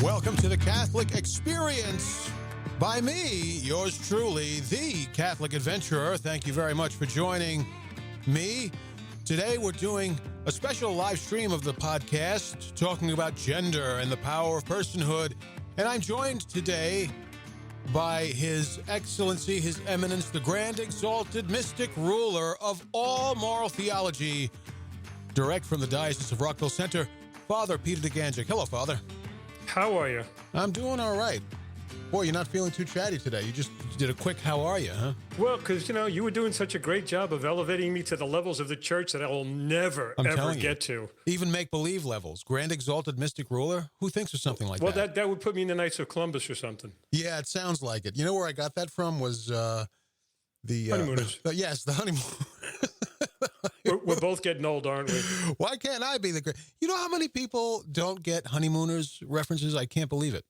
Welcome to the Catholic Experience by me, yours truly, the Catholic Adventurer. Thank you very much for joining me. Today we're doing a special live stream of the podcast talking about gender and the power of personhood. And I'm joined today by His Excellency, His Eminence, the Grand Exalted Mystic Ruler of all moral theology, direct from the Diocese of Rockville Center, Father Peter DeGanjic. Hello, Father. How are you? I'm doing all right. Boy, you're not feeling too chatty today. You just did a quick how are you, huh? Well, because, you were doing such a great job of elevating me to the levels of the church that I will never, ever get to. Even make-believe levels. Grand Exalted Mystic Ruler? Who thinks of something like that? Well, that would put me in the Knights of Columbus or something. Yeah, it sounds like it. You know where I got that from was the... Honeymooners. Yes, the honeymoon. We're both getting old, aren't we? Why can't I be the great? You know how many people don't get honeymooners references? I can't believe it.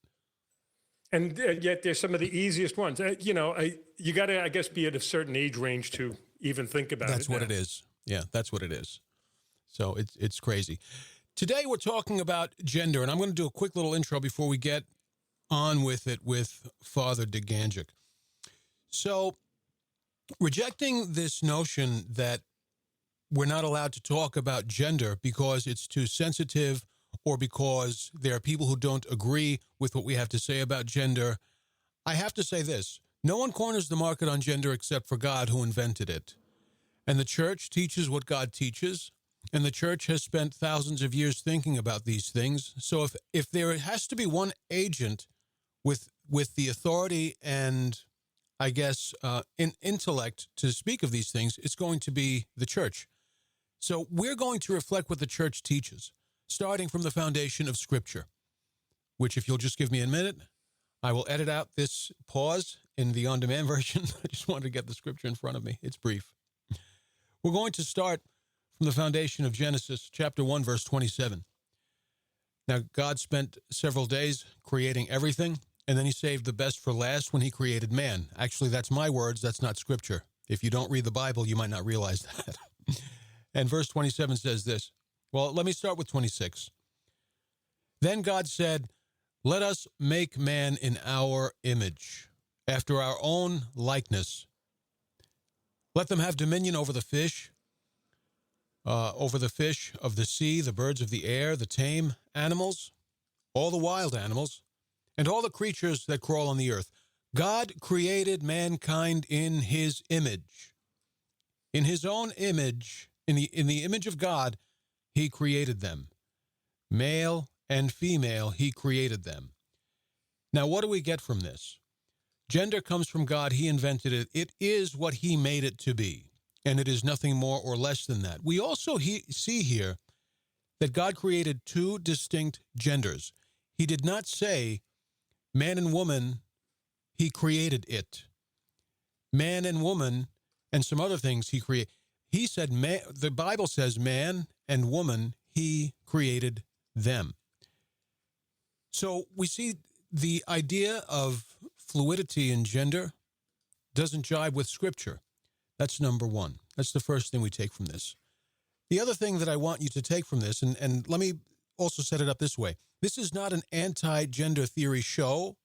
And yet they're some of the easiest ones. You got to, I guess, be at a certain age range to even think about it. That's what it is. Yeah, that's what it is. So it's crazy. Today we're talking about gender, and I'm going to do a quick little intro before we get on with it with Father DeGanjic. So rejecting this notion that we're not allowed to talk about gender because it's too sensitive or because there are people who don't agree with what we have to say about gender, I have to say this. No one corners the market on gender except for God, who invented it. And the church teaches what God teaches, and the church has spent thousands of years thinking about these things. So if there has to be one agent with the authority and, I guess, in intellect to speak of these things, it's going to be the church. So we're going to reflect what the church teaches, starting from the foundation of Scripture, which, if you'll just give me a minute, I will edit out this pause in the on-demand version. I just wanted to get the Scripture in front of me. It's brief. We're going to start from the foundation of Genesis, chapter 1, verse 27. Now, God spent several days creating everything, and then he saved the best for last when he created man. Actually, that's my words. That's not Scripture. If you don't read the Bible, you might not realize that. And verse 27 says this. Well, let me start with 26. Then God said, "Let us make man in our image, after our own likeness. Let them have dominion over the fish of the sea, the birds of the air, the tame animals, all the wild animals, and all the creatures that crawl on the earth." God created mankind in his image. In his own image, in the image of God, he created them. Male and female, he created them. Now, what do we get from this? Gender comes from God. He invented it. It is what he made it to be, and it is nothing more or less than that. We also see here that God created two distinct genders. He did not say man and woman, he created it. Man and woman and some other things he created. He said, the Bible says man and woman, he created them. So we see the idea of fluidity in gender doesn't jibe with Scripture. That's number one. That's the first thing we take from this. The other thing that I want you to take from this, and let me also set it up this way. This is not an anti-gender theory show.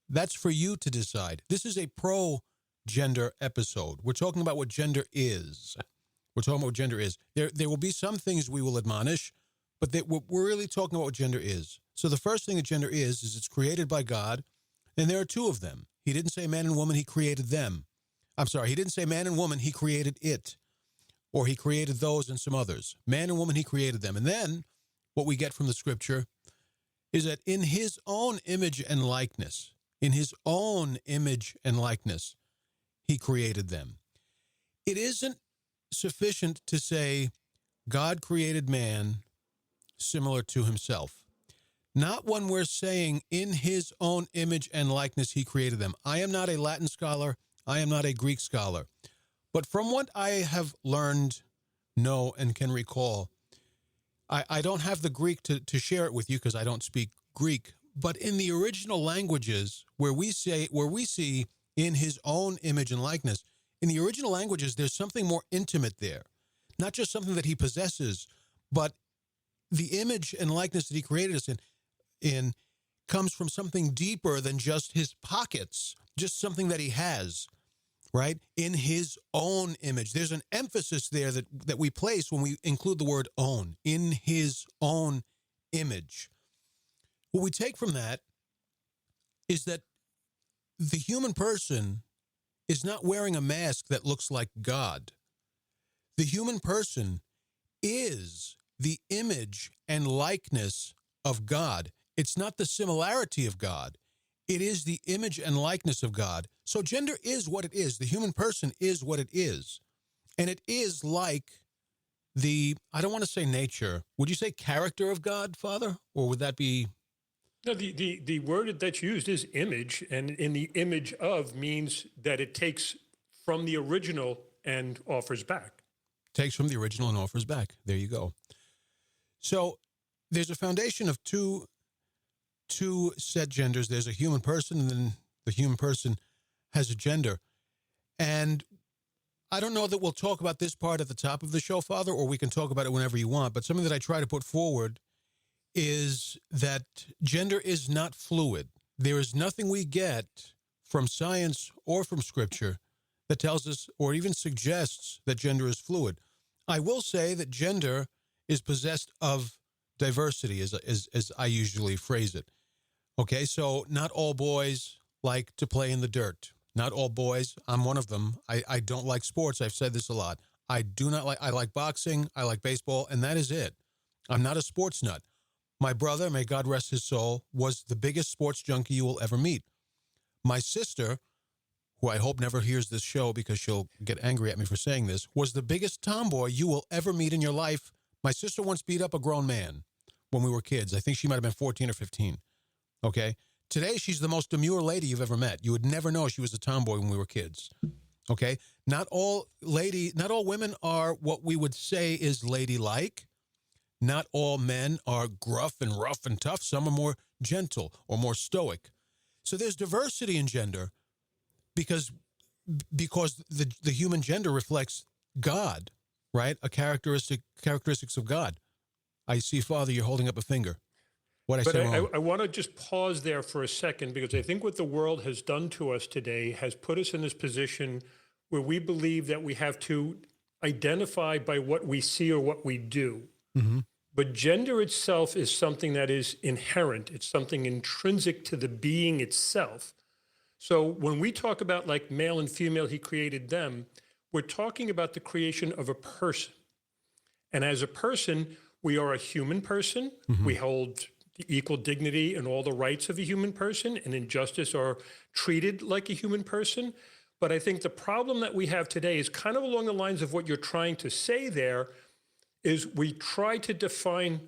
That's for you to decide. This is a pro-gender episode. We're talking about what gender is. We're talking about what gender is. There will be some things we will admonish, but we're really talking about what gender is. So the first thing that gender is it's created by God, and there are two of them. He didn't say man and woman, he created them. I'm sorry, he didn't say man and woman, he created it. Or he created those and some others. Man and woman, he created them. And then what we get from the Scripture is that in his own image and likeness, he created them. It isn't sufficient to say God created man similar to himself. Not when we're saying in his own image and likeness he created them. I am not a Latin scholar. I am not a Greek scholar. But from what I have learned, know, and can recall, I don't have the Greek to share it with you because I don't speak Greek. But in the original languages where we see in his own image and likeness, in the original languages, there's something more intimate there. Not just something that he possesses, but the image and likeness that he created us in comes from something deeper than just his pockets, just something that he has, right? In his own image. There's an emphasis there that we place when we include the word own, in his own image. What we take from that is that the human person is not wearing a mask that looks like God. The human person is the image and likeness of God. It's not the similarity of God. It is the image and likeness of God. So gender is what it is. The human person is what it is. And it is like I don't want to say nature. Would you say character of God, Father? Or would that be... No, the word that's used is image, and in the image of means that it takes from the original and offers back. Takes from the original and offers back. There you go. So there's a foundation of two set genders. There's a human person, and then the human person has a gender. And I don't know that we'll talk about this part at the top of the show, Father, or we can talk about it whenever you want, but something that I try to put forward is that gender is not fluid. There is nothing we get from science or from Scripture that tells us or even suggests that gender is fluid. I will say that gender is possessed of diversity, as I usually phrase it. Okay, so not all boys like to play in the dirt. Not all boys. I'm one of them. I don't like sports. I've said this a lot. I like boxing. I like baseball, and that is it. I'm not a sports nut. My brother, may God rest his soul, was the biggest sports junkie you will ever meet. My sister, who I hope never hears this show because she'll get angry at me for saying this, was the biggest tomboy you will ever meet in your life. My sister once beat up a grown man when we were kids. I think she might have been 14 or 15. Okay? Today, she's the most demure lady you've ever met. You would never know she was a tomboy when we were kids. Okay? Not all women are what we would say is ladylike. Not all men are gruff and rough and tough. Some are more gentle or more stoic. So there's diversity in gender because the human gender reflects God, right? Characteristics of God. I see, Father, you're holding up a finger. What I say wrong? I want to just pause there for a second, because I think what the world has done to us today has put us in this position where we believe that we have to identify by what we see or what we do. Mm-hmm. But gender itself is something that is inherent. It's something intrinsic to the being itself. So when we talk about like male and female, he created them, we're talking about the creation of a person. And as a person, we are a human person. Mm-hmm. We hold the equal dignity and all the rights of a human person, and in justice are treated like a human person. But I think the problem that we have today is kind of along the lines of what you're trying to say there, is we try to define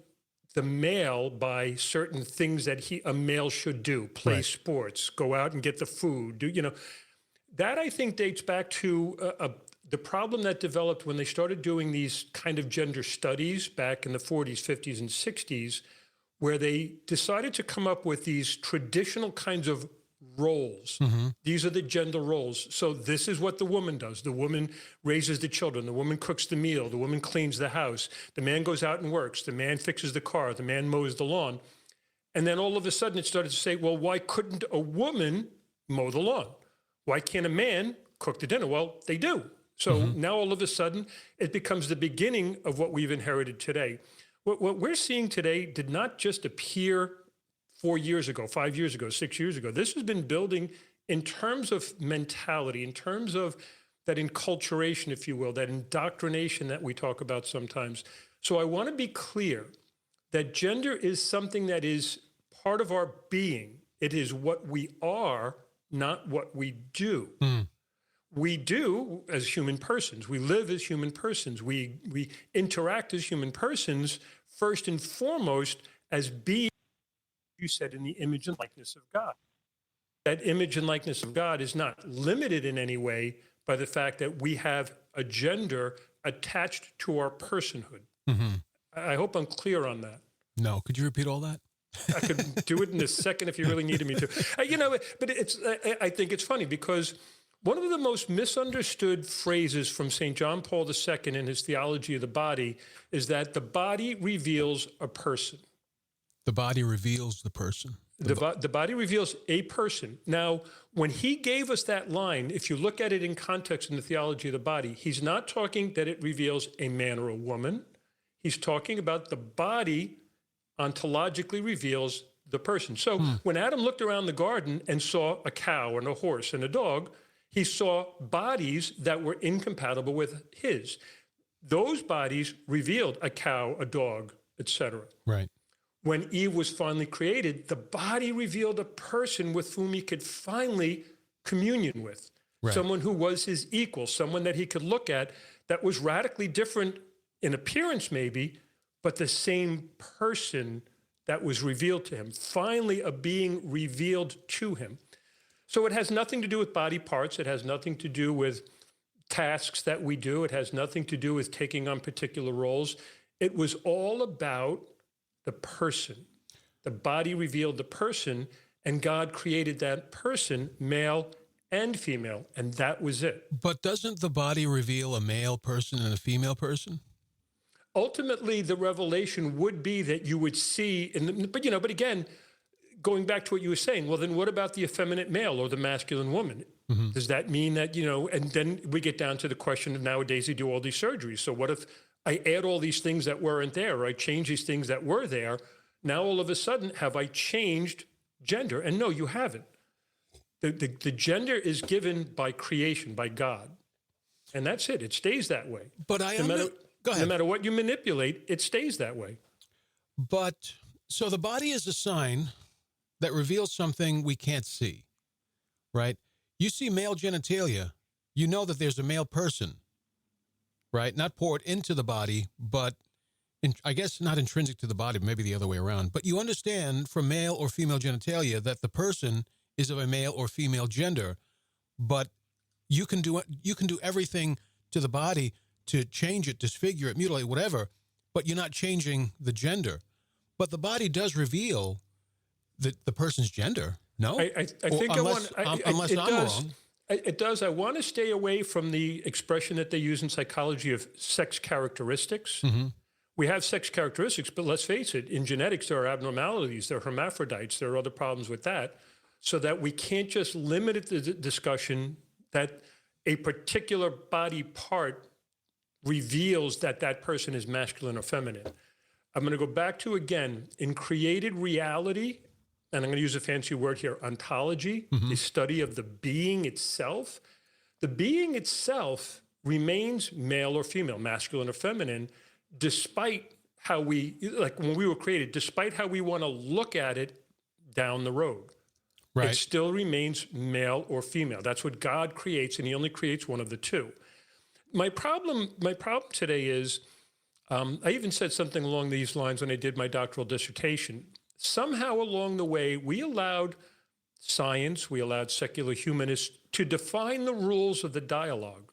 the male by certain things that a male should do, play sports, go out and get the food, that I think dates back to the problem that developed when they started doing these kind of gender studies back in the 40s, 50s, and 60s, where they decided to come up with these traditional kinds of roles. Mm-hmm. These are the gender roles. So this is what the woman does. The woman raises the children. The woman cooks the meal. The woman cleans the house. The man goes out and works. The man fixes the car. The man mows the lawn. And then all of a sudden it started to say, well, why couldn't a woman mow the lawn? Why can't a man cook the dinner? Well, they do. So now all of a sudden it becomes the beginning of what we've inherited today. What we're seeing today did not just appear 4 years ago, 5 years ago, 6 years ago. This has been building in terms of mentality, in terms of that enculturation, if you will, that indoctrination that we talk about sometimes. So I want to be clear that gender is something that is part of our being. It is what we are, not what we do. Mm. We do as human persons. We live as human persons. We interact as human persons, first and foremost, as being, you said, in the image and likeness of God. That image and likeness of God is not limited in any way by the fact that we have a gender attached to our personhood. Mm-hmm. I hope I'm clear on that. No. Could you repeat all that? I could do it in a second if you really needed me to. But I think it's funny because one of the most misunderstood phrases from St. John Paul II in his theology of the body is that the body reveals a person. The body reveals the person. The body reveals a person. Now, when he gave us that line, if you look at it in context in the theology of the body, he's not talking that it reveals a man or a woman. He's talking about the body ontologically reveals the person. So when Adam looked around the garden and saw a cow and a horse and a dog, he saw bodies that were incompatible with his. Those bodies revealed a cow, a dog, etc. Right. When Eve was finally created, the body revealed a person with whom he could finally communion with, Right. someone who was his equal, someone that he could look at that was radically different in appearance maybe, but the same person that was revealed to him, finally a being revealed to him. So it has nothing to do with body parts. It has nothing to do with tasks that we do. It has nothing to do with taking on particular roles. It was all about the person. The body revealed the person, and God created that person, male and female, and that was it. But doesn't the body reveal a male person and a female person? Ultimately, the revelation would be that you would see, but again, going back to what you were saying, well, then what about the effeminate male or the masculine woman? Mm-hmm. Does that mean that, and then we get down to the question of nowadays they do all these surgeries. So what if I add all these things that weren't there, or I change these things that were there? Now, all of a sudden, have I changed gender? And no, you haven't. The gender is given by creation, by God. And that's it. It stays that way. But go ahead. No matter what you manipulate, it stays that way. But so the body is a sign that reveals something we can't see, right? You see male genitalia, you know that there's a male person, right? Not poured into the body, but I guess not intrinsic to the body, maybe the other way around. But you understand from male or female genitalia that the person is of a male or female gender, but you can do everything to the body to change it, disfigure it, mutilate, whatever, but you're not changing the gender. But the body does reveal the person's gender, no? I think unless I'm wrong. It does. I want to stay away from the expression that they use in psychology of sex characteristics. Mm-hmm. We have sex characteristics, but let's face it, in genetics, there are abnormalities, there are hermaphrodites, there are other problems with that, so that we can't just limit the discussion that a particular body part reveals that that person is masculine or feminine. I'm going to go back to, again, in created reality, and I'm going to use a fancy word here, ontology, the study of the being itself. The being itself remains male or female, masculine or feminine, despite how like when we were created, despite how we want to look at it down the road. Right. It still remains male or female. That's what God creates, and he only creates one of the two. My problem today is, I even said something along these lines when I did my doctoral dissertation. Somehow along the way, we allowed science, we allowed secular humanists to define the rules of the dialogue,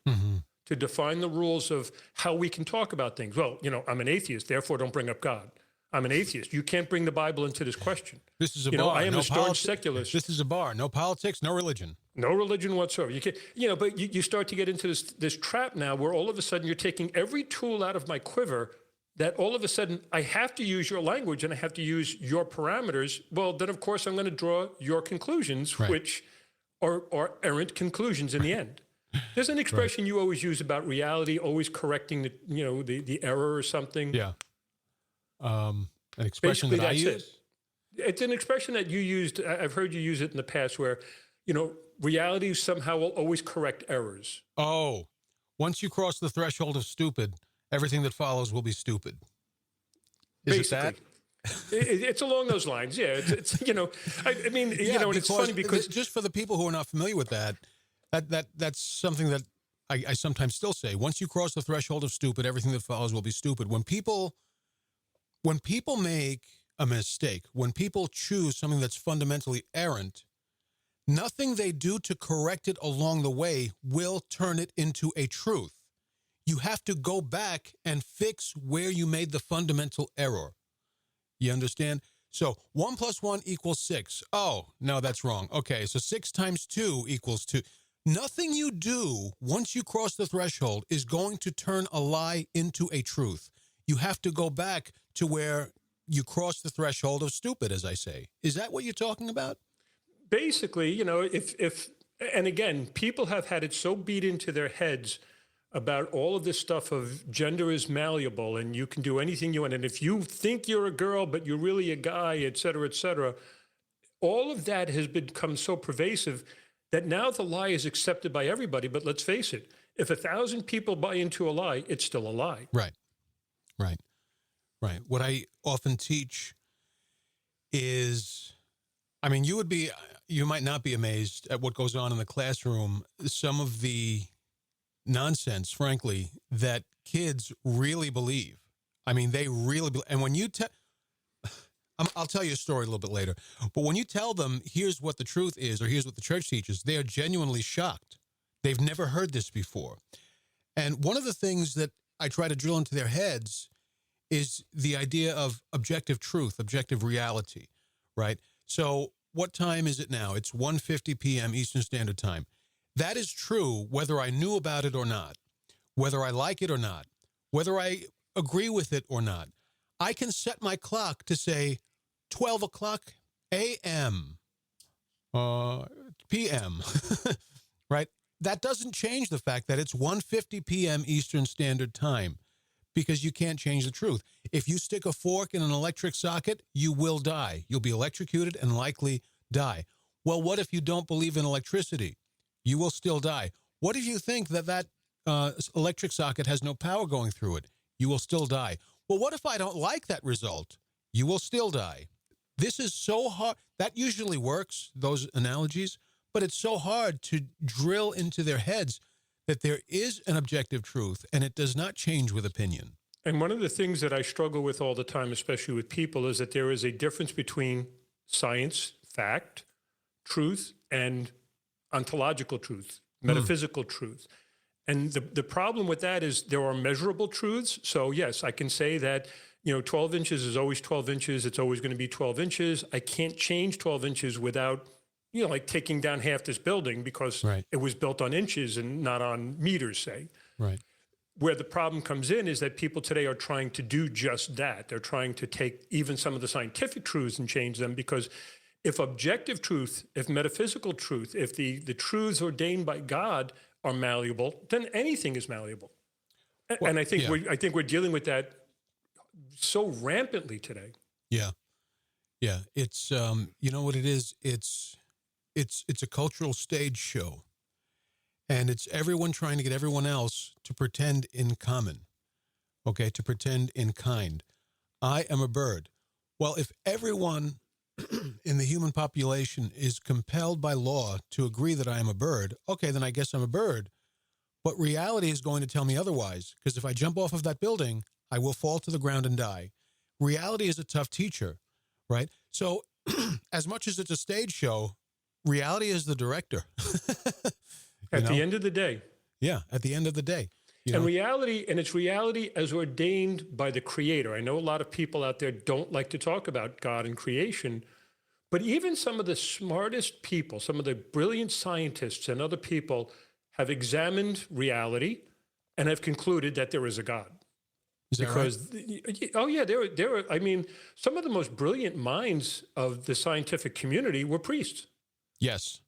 to define the rules of how we can talk about things. Well, I'm an atheist, therefore don't bring up God. I'm an atheist. You can't bring the Bible into this question. This is a bar. I am a staunch secularist. This is a bar. No politics, no religion. No religion whatsoever. You can't, but you start to get into this trap now where all of a sudden you're taking every tool out of my quiver that all of a sudden I have to use your language and I have to use your parameters. Well, then of course I'm going to draw your conclusions, right, which are errant conclusions in the end. There's an expression you always use about reality, always correcting the error or something. Yeah. An expression basically, that I use? It's an expression that you used. I've heard you use it in the past where, reality somehow will always correct errors. Oh, once you cross the threshold of stupid, everything that follows will be stupid. Is basically. It that? It's along those lines. Yeah. It's and it's funny because just for the people who are not familiar with that's something that I sometimes still say. Once you cross the threshold of stupid, everything that follows will be stupid. When people make a mistake, when people choose something that's fundamentally errant, nothing they do to correct it along the way will turn it into a truth. You have to go back and fix where you made the fundamental error. You understand? So 1 + 1 = 6. Oh, no, that's wrong. Okay, so 6 × 2 = 2. Nothing you do once you cross the threshold is going to turn a lie into a truth. You have to go back to where you cross the threshold of stupid, as I say. Is that what you're talking about? Basically, if and again, people have had it so beat into their heads about all of this stuff of gender is malleable and you can do anything you want. And if you think you're a girl, but you're really a guy, et cetera, all of that has become so pervasive that now the lie is accepted by everybody. But let's face it, if 1,000 people buy into a lie, it's still a lie. Right. What I often teach is, I mean, you might not be amazed at what goes on in the classroom. Some of the nonsense, frankly, that kids really believe. I mean, they really believe. And when you I'll tell you a story a little bit later, but when you tell them, here's what the truth is, or here's what the church teaches, they are genuinely shocked. They've never heard this before. And one of the things that I try to drill into their heads is the idea of objective truth, objective reality, right? So what time is it now? It's 1:50 p.m. Eastern Standard Time. That is true whether I knew about it or not, whether I like it or not, whether I agree with it or not. I can set my clock to say 12 o'clock a.m., p.m., right? That doesn't change the fact that it's 1:50 p.m. Eastern Standard Time, because you can't change the truth. If you stick a fork in an electric socket, you will die. You'll be electrocuted and likely die. Well, what if you don't believe in electricity? You will still die. What if you think that electric socket has no power going through it? You will still die. Well, what if I don't like that result? You will still die. This is so hard. That usually works, those analogies, but it's so hard to drill into their heads that there is an objective truth and it does not change with opinion. And one of the things that I struggle with all the time, especially with people, is that there is a difference between science, fact, truth, and ontological truth, metaphysical truth. And the problem with that is there are measurable truths. So yes, I can say that, 12 inches is always 12 inches. It's always going to be 12 inches. I can't change 12 inches without, like taking down half this building because it was built on inches and not on meters, say. Right. Where the problem comes in is that people today are trying to do just that. They're trying to take even some of the scientific truths and change them, because if objective truth, if metaphysical truth, if the truths ordained by God are malleable, then anything is malleable. Well, and I think we're dealing with that so rampantly today. Yeah. It's you know what it is? It's a cultural stage show, and it's everyone trying to get everyone else to pretend in common. Okay, to pretend in kind. I am a bird. Well, if everyone in the human population is compelled by law to agree that I am a bird, okay, then I guess I'm a bird. But reality is going to tell me otherwise, because if I jump off of that building, I will fall to the ground and die. Reality is a tough teacher, right? So as much as it's a stage show, reality is the director. At the end of the day. Yeah, at the end of the day. And it's reality as ordained by the Creator. I know a lot of people out there don't like to talk about God and creation, but even some of the smartest people, some of the brilliant scientists and other people have examined reality and have concluded that there is a God. Is that because, right? Oh yeah, there were, I mean, some of the most brilliant minds of the scientific community were priests. Yes.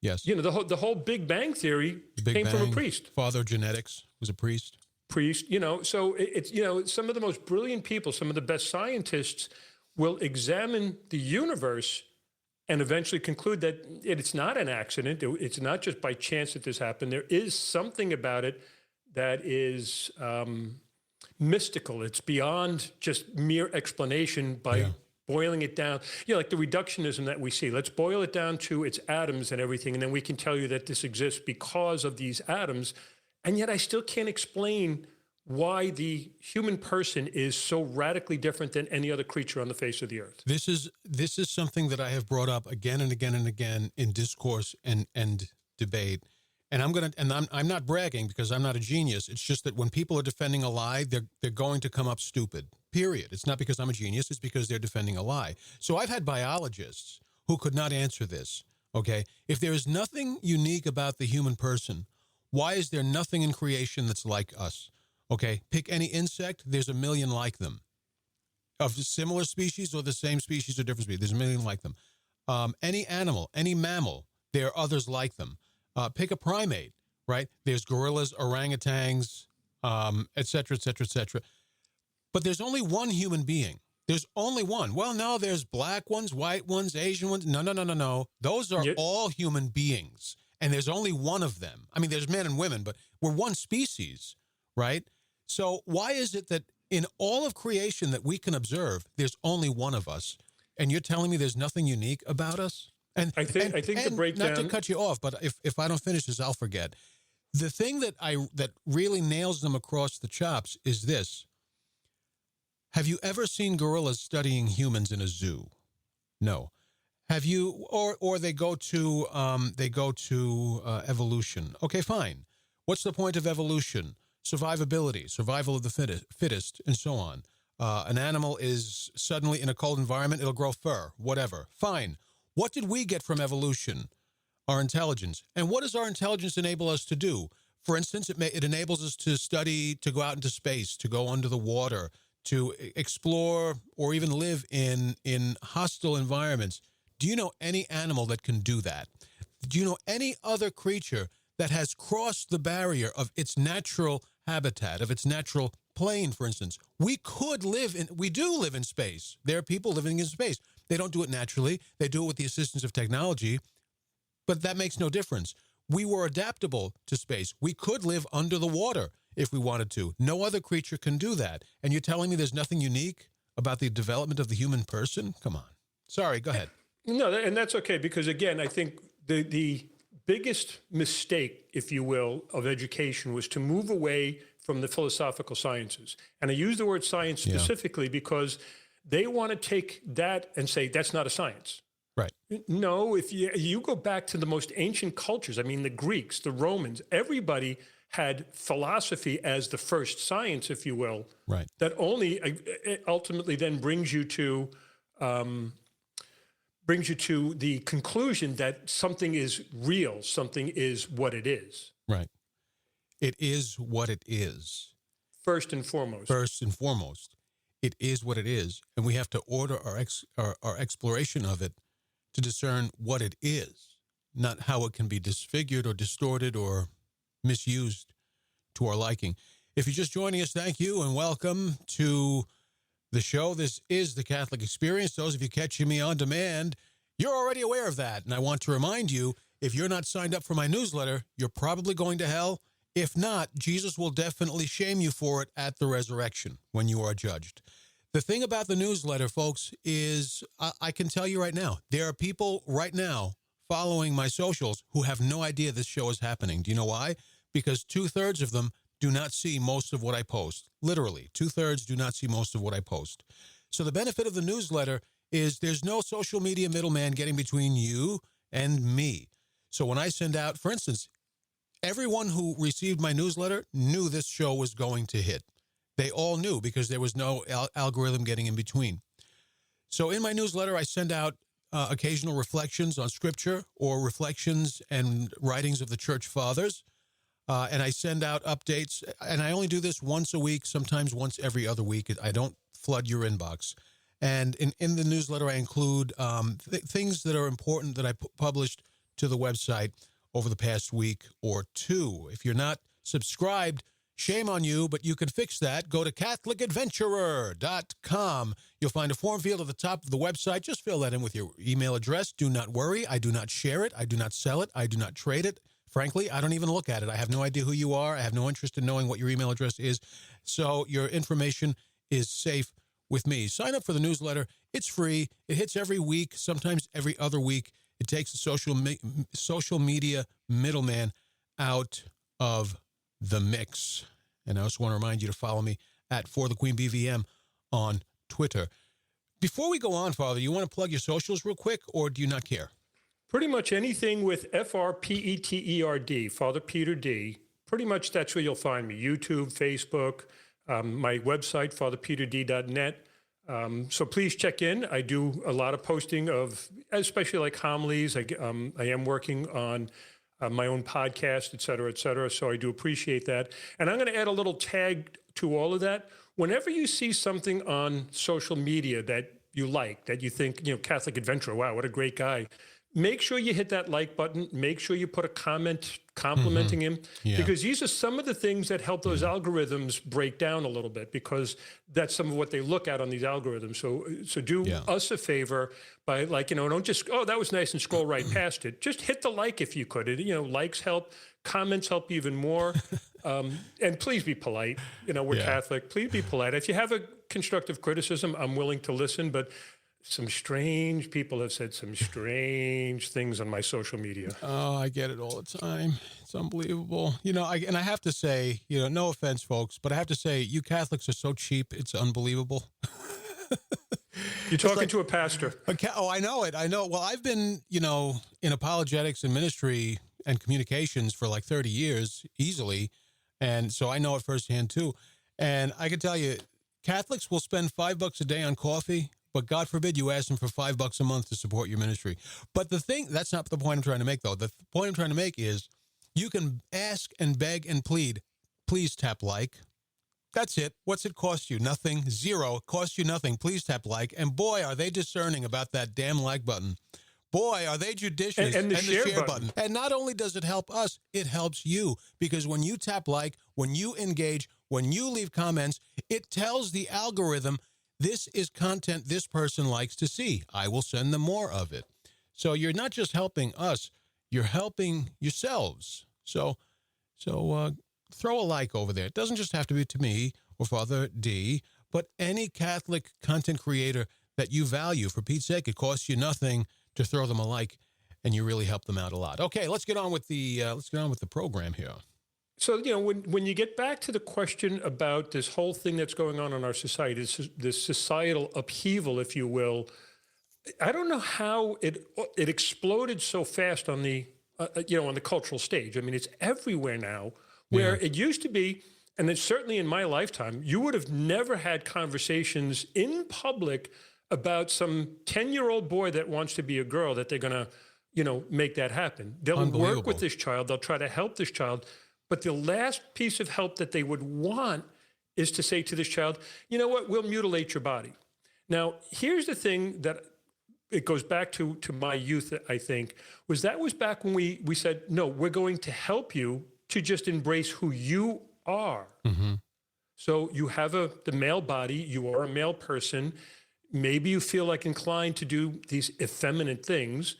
The whole Big Bang theory came from a priest. Father of genetics was a priest. So it's, some of the most brilliant people, some of the best scientists will examine the universe and eventually conclude that it's not an accident. It's not just by chance that this happened. There is something about it that is mystical. It's beyond just mere explanation by boiling it down. Like the reductionism that we see. Let's boil it down to its atoms and everything, and then we can tell you that this exists because of these atoms. And yet I still can't explain why the human person is so radically different than any other creature on the face of the earth. This is something that I have brought up again and again and again in discourse and debate. And I'm not bragging because I'm not a genius. It's just that when people are defending a lie, they're going to come up stupid. Period. It's not because I'm a genius. It's because they're defending a lie. So I've had biologists who could not answer this. Okay, if there is nothing unique about the human person, why is there nothing in creation that's like us? Okay, pick any insect, there's a million like them. of similar species or the same species or different species. There's a million like them. Any animal, any mammal, there are others like them. Pick a primate, right? There's gorillas, orangutans, et cetera, et cetera, et cetera. But there's only one human being. There's only one. Well, no, there's black ones, white ones, Asian ones. No, no, no, no, no. Those are all human beings. And there's only one of them. I mean, there's men and women, but we're one species, right? So why is it that in all of creation that we can observe, there's only one of us? And you're telling me there's nothing unique about us? And I think the breakdown. Not to cut you off, but if I don't finish this, I'll forget. The thing that really nails them across the chops is this. Have you ever seen gorillas studying humans in a zoo? No. Have you, or they go to evolution. Okay, fine. What's the point of evolution? Survivability, survival of the fittest, and so on. An animal is suddenly in a cold environment, it'll grow fur, whatever. Fine. What did we get from evolution? Our intelligence. And what does our intelligence enable us to do? For instance, it enables us to study, to go out into space, to go under the water, to explore, or even live in hostile environments. Do you know any animal that can do that? Do you know any other creature that has crossed the barrier of its natural habitat, of its natural plane, for instance? We do live in space. There are people living in space. They don't do it naturally. They do it with the assistance of technology, but that makes no difference. We were adaptable to space. We could live under the water if we wanted to. No other creature can do that. And you're telling me there's nothing unique about the development of the human person? Come on. Sorry, go ahead. No, and that's okay, because again, I think the biggest mistake, if you will, of education was to move away from the philosophical sciences. And I use the word science specifically because they want to take that and say, that's not a science. Right. No, if you go back to the most ancient cultures, I mean, the Greeks, the Romans, everybody had philosophy as the first science, if you will. Right. That only ultimately then brings you to the conclusion that something is real, something is what it is. Right. It is what it is. First and foremost. First and foremost, it is what it is, and we have to order our exploration of it to discern what it is, not how it can be disfigured or distorted or misused to our liking. If you're just joining us, thank you and welcome to the show. This is The Catholic Experience. Those of you catching me on demand, you're already aware of that. And I want to remind you, if you're not signed up for my newsletter, you're probably going to hell. If not, Jesus will definitely shame you for it at the resurrection when you are judged. The thing about the newsletter, folks, is I can tell you right now, there are people right now following my socials who have no idea this show is happening. Do you know why? Because 2/3 of them do not see most of what I post. Literally, 2/3 do not see most of what I post. So the benefit of the newsletter is there's no social media middleman getting between you and me. So when I send out, for instance, everyone who received my newsletter knew this show was going to hit. They all knew because there was no algorithm getting in between. So in my newsletter, I send out occasional reflections on Scripture or reflections and writings of the Church Fathers. And I send out updates, and I only do this once a week, sometimes once every other week. I don't flood your inbox. And in the newsletter, I include things that are important that I published to the website over the past week or two. If you're not subscribed, shame on you, but you can fix that. Go to CatholicAdventurer.com. You'll find a form field at the top of the website. Just fill that in with your email address. Do not worry. I do not share it. I do not sell it. I do not trade it. Frankly, I don't even look at it. I have no idea who you are. I have no interest in knowing what your email address is. So your information is safe with me. Sign up for the newsletter. It's free. It hits every week, sometimes every other week. It takes the social media middleman out of the mix. And I also want to remind you to follow me at For the Queen BVM on Twitter. Before we go on, Father, you want to plug your socials real quick, or do you not care? Pretty much anything with FRPETERD, Father Peter D. Pretty much that's where you'll find me. YouTube, Facebook, my website, fatherpeterd.net. So please check in. I do a lot of posting of, especially like homilies. I am working on my own podcast, et cetera, et cetera. So I do appreciate that. And I'm going to add a little tag to all of that. whenever you see something on social media that you like, that you think, Catholic adventurer, wow, what a great guy. Make sure you hit that like button. Make sure you put a comment complimenting him, Yeah. because these are some of the things that help those algorithms break down a little bit, because that's some of what they look at on these algorithms. So do us a favor by, don't just, oh, that was nice, and scroll right past it. Just hit the like if you could. Likes help. Comments help even more. And please be polite. We're Catholic. Please be polite. If you have a constructive criticism, I'm willing to listen, but some strange people have said some strange things on my social media. Oh, I get it all the time. It's unbelievable. And I have to say, no offense, folks, but I have to say, you Catholics are so cheap. It's unbelievable. You're talking to a pastor. Oh, I know it. I know. Well, I've been, in apologetics and ministry and communications for like 30 years easily. And so I know it firsthand too. And I can tell you, Catholics will spend $5 a day on coffee, but God forbid you ask them for $5 a month to support your ministry. But that's not the point I'm trying to make, though. The point I'm trying to make is you can ask and beg and plead, please tap like. That's it. What's it cost you? Nothing. Zero. It costs you nothing. Please tap like. And boy, are they discerning about that damn like button. Boy, are they judicious. And the share button. And not only does it help us, it helps you. Because when you tap like, when you engage, when you leave comments, it tells the algorithm, this is content this person likes to see. I will send them more of it. So you're not just helping us, you're helping yourselves. So throw a like over there. It doesn't just have to be to me or Father D, but any Catholic content creator that you value. For Pete's sake, it costs you nothing to throw them a like, and you really help them out a lot. Okay, let's get on with the program here. So, when you get back to the question about this whole thing that's going on in our society, this societal upheaval, if you will, I don't know how it exploded so fast on the, on the cultural stage. I mean, it's everywhere now, where it used to be, and it's certainly in my lifetime, you would have never had conversations in public about some 10-year-old boy that wants to be a girl, that they're going to, make that happen. They'll work with this child. They'll try to help this child. But the last piece of help that they would want is to say to this child, you know what, we'll mutilate your body. Now, here's the thing that it goes back to my youth, I think, was back when we said, no, we're going to help you to just embrace who you are. Mm-hmm. So you have the male body, you are a male person. Maybe you feel like inclined to do these effeminate things.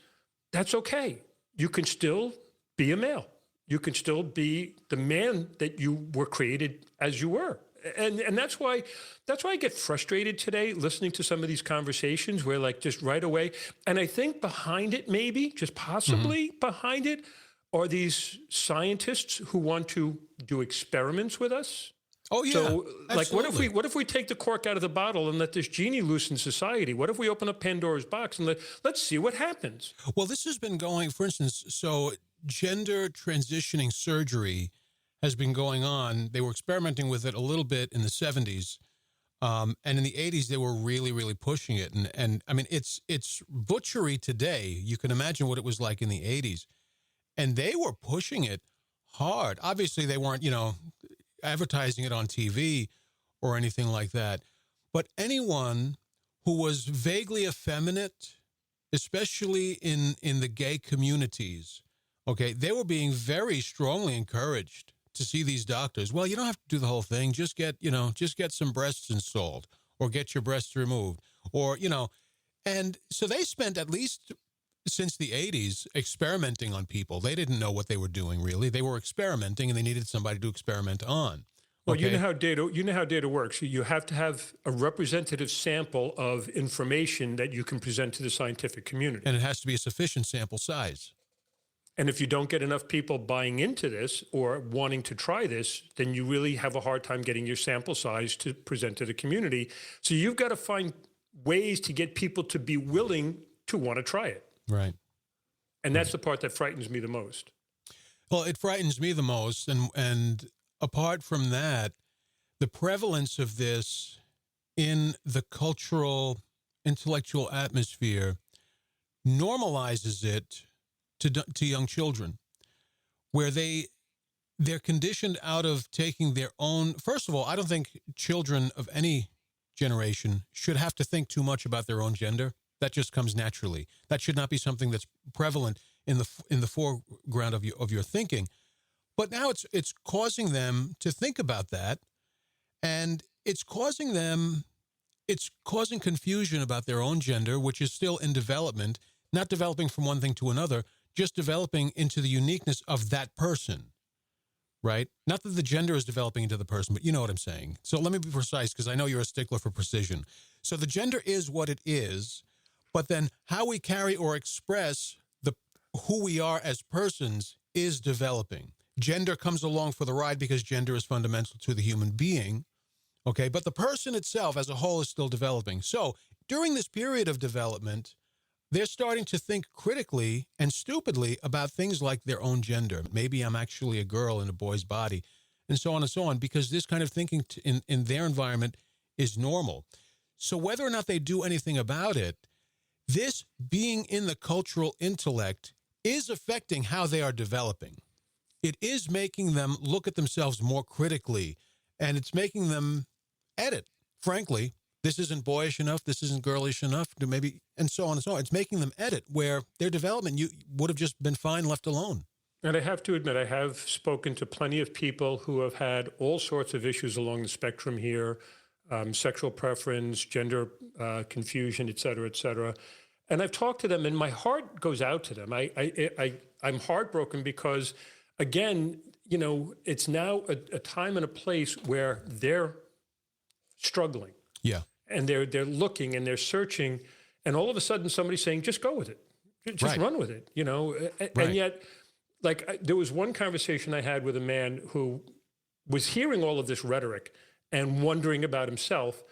That's okay. You can still be a male. You can still be the man that you were created as you were. And that's why I get frustrated today listening to some of these conversations where, like, just right away, and I think behind it, maybe just possibly behind it, are these scientists who want to do experiments with us. Oh yeah. So, like, absolutely. what if we take the cork out of the bottle and let this genie loose in society? What if we open up Pandora's box and let's see what happens? Well, this has been going, for instance, so gender transitioning surgery has been going on. They were experimenting with it a little bit in the 70s. And in the 80s, they were really, really pushing it. And I mean, it's butchery today. You can imagine what it was like in the 80s. And they were pushing it hard. Obviously, they weren't, advertising it on TV or anything like that. But anyone who was vaguely effeminate, especially in the gay communities, okay, they were being very strongly encouraged to see these doctors. Well, you don't have to do the whole thing. Just get some breasts installed or get your breasts removed or, and so they spent at least since the 80s experimenting on people. They didn't know what they were doing, really. They were experimenting, and they needed somebody to experiment on. Well, okay? you know how data works. You have to have a representative sample of information that you can present to the scientific community. And it has to be a sufficient sample size. And if you don't get enough people buying into this or wanting to try this, then you really have a hard time getting your sample size to present to the community. So you've got to find ways to get people to be willing to want to try it. Right. And that's the part that frightens me the most. Well, it frightens me the most. And apart from that, the prevalence of this in the cultural, intellectual atmosphere normalizes it to young children, where they they're conditioned out of taking their own. First of all, I don't think children of any generation should have to think too much about their own gender. That just comes naturally. That should not be something that's prevalent in the foreground of your thinking. But now it's causing them to think about that, and it's causing confusion about their own gender, which is still in development, not developing from one thing to another, just developing into the uniqueness of that person, right? Not that the gender is developing into the person, but you know what I'm saying. So let me be precise, because I know you're a stickler for precision. So the gender is what it is, but then how we carry or express who we are as persons is developing. Gender comes along for the ride because gender is fundamental to the human being, okay? But the person itself as a whole is still developing. So during this period of development, they're starting to think critically and stupidly about things like their own gender. Maybe I'm actually a girl in a boy's body, and so on, because this kind of thinking in their environment is normal. So whether or not they do anything about it, this being in the cultural intellect is affecting how they are developing. It is making them look at themselves more critically, and it's making them edit, frankly. This isn't boyish enough, this isn't girlish enough, to maybe, and so on and so on. It's making them edit where their development would have just been fine left alone. And I have to admit, I have spoken to plenty of people who have had all sorts of issues along the spectrum here, sexual preference, gender confusion, et cetera, et cetera. And I've talked to them, and my heart goes out to them. I'm heartbroken because, again, you know, it's now a time and a place where they're struggling. Yeah. And they're looking and they're searching, and all of a sudden somebody's saying, just go with it. Just run with it, you know? And yet, like, there was one conversation I had with a man who was hearing all of this rhetoric and wondering about himself.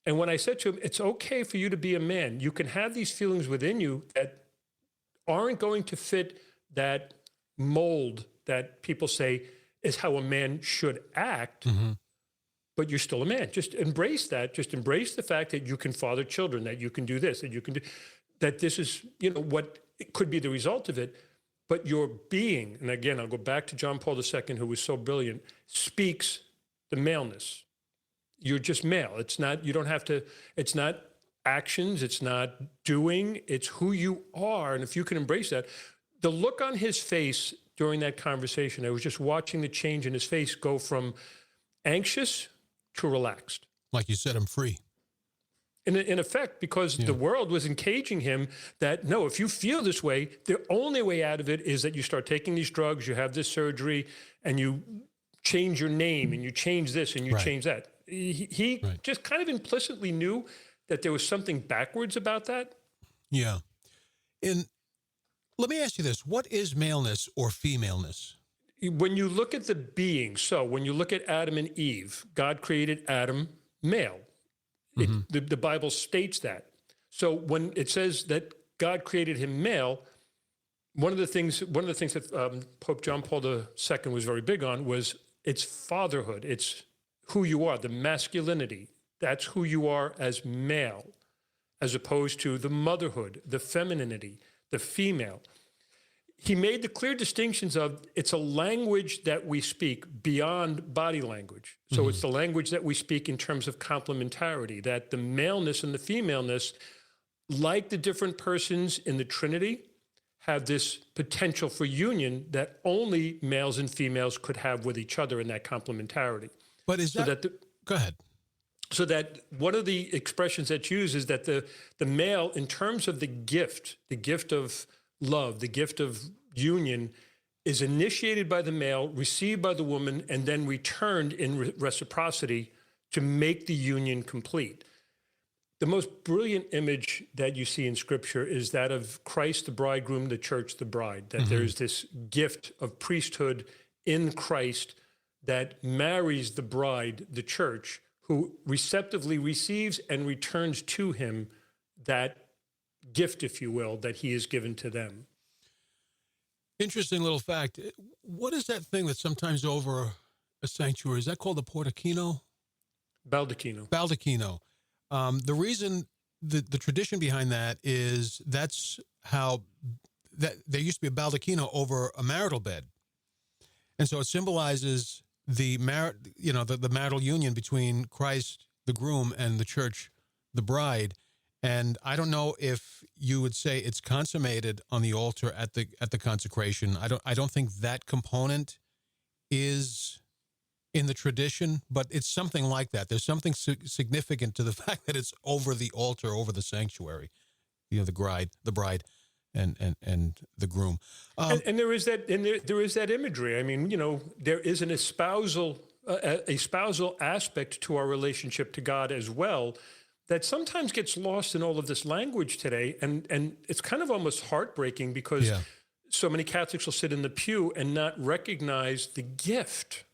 And when I said to him, it's okay for you to be a man. You can have these feelings within you that aren't going to fit that mold that people say is how a man should act. Mm-hmm. But you're still a man. Just embrace that. Just embrace the fact that you can father children, that you can do this, that you can do, that this is, you know, what could be the result of it. But your being, and again, I'll go back to John Paul II, who was so brilliant, speaks the maleness. You're just male. It's not, you don't have to, it's not actions, it's not doing, it's who you are. And if you can embrace that, the look on his face during that conversation, I was just watching the change in his face go from anxious to relaxed. Like you said, I'm free. In effect, because the world was encaging him that, no, if you feel this way, the only way out of it is that you start taking these drugs, you have this surgery, and you change your name, and you change this, and you change that. He just kind of implicitly knew that there was something backwards about that. Yeah. And let me ask you this. What is maleness or femaleness? When you look at the being, so when you look at Adam and Eve, God created Adam male. Mm-hmm. The Bible states that. So when it says that God created him male, one of the things that Pope John Paul II was very big on was it's fatherhood. It's who you are, the masculinity. That's who you are as male, as opposed to the motherhood, the femininity, the female. He made the clear distinctions of it's a language that we speak beyond body language. So it's the language that we speak in terms of complementarity, that the maleness and the femaleness, like the different persons in the Trinity, have this potential for union that only males and females could have with each other in that complementarity. But is go ahead. So that one of the expressions that's used is that the male, in terms of the gift of love, the gift of union, is initiated by the male, received by the woman, and then returned in reciprocity to make the union complete. The most brilliant image that you see in Scripture is that of Christ the bridegroom, the church the bride, that there's this gift of priesthood in Christ that marries the bride, the church, who receptively receives and returns to him that gift, if you will, that he has given to them. Interesting little fact. What is that thing that's sometimes over a sanctuary? Is that called a portachino? Baldacchino. Baldacchino. The reason, the tradition behind that is that's how, that there used to be a baldacchino over a marital bed. And so it symbolizes the the marital union between Christ, the groom, and the church, the bride. And I don't know if you would say it's consummated on the altar at the consecration. I don't think that component is in the tradition, but it's something like that. There's something significant to the fact that it's over the altar, over the sanctuary. The bride, and the groom. And there is that, there is that imagery. I mean, there is an espousal aspect to our relationship to God as well, that sometimes gets lost in all of this language today. And it's kind of almost heartbreaking because so many Catholics will sit in the pew and not recognize the gift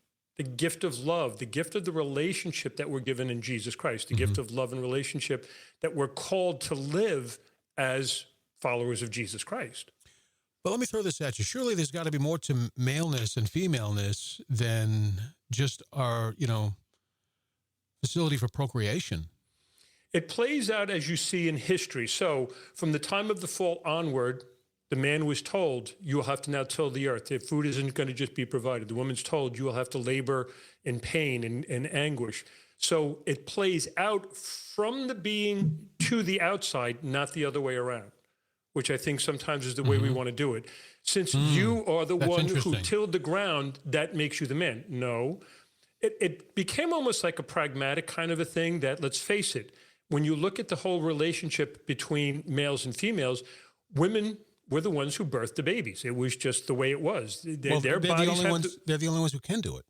of love, the gift of the relationship that we're given in Jesus Christ, the gift of love and relationship that we're called to live as followers of Jesus Christ. But let me throw this at you. Surely there's got to be more to maleness and femaleness than just our, facility for procreation. It plays out as you see in history. So from the time of the fall onward, the man was told, you will have to now till the earth. If food isn't going to just be provided. The woman's told, you will have to labor in pain and anguish. So it plays out from the being to the outside, not the other way around, which I think sometimes is the way we want to do it. Since you are the one who tilled the ground, that makes you the man. No, it became almost like a pragmatic kind of a thing that, let's face it, when you look at the whole relationship between males and females, women were the ones who birthed the babies. It was just the way it was. They're the only ones who can do it.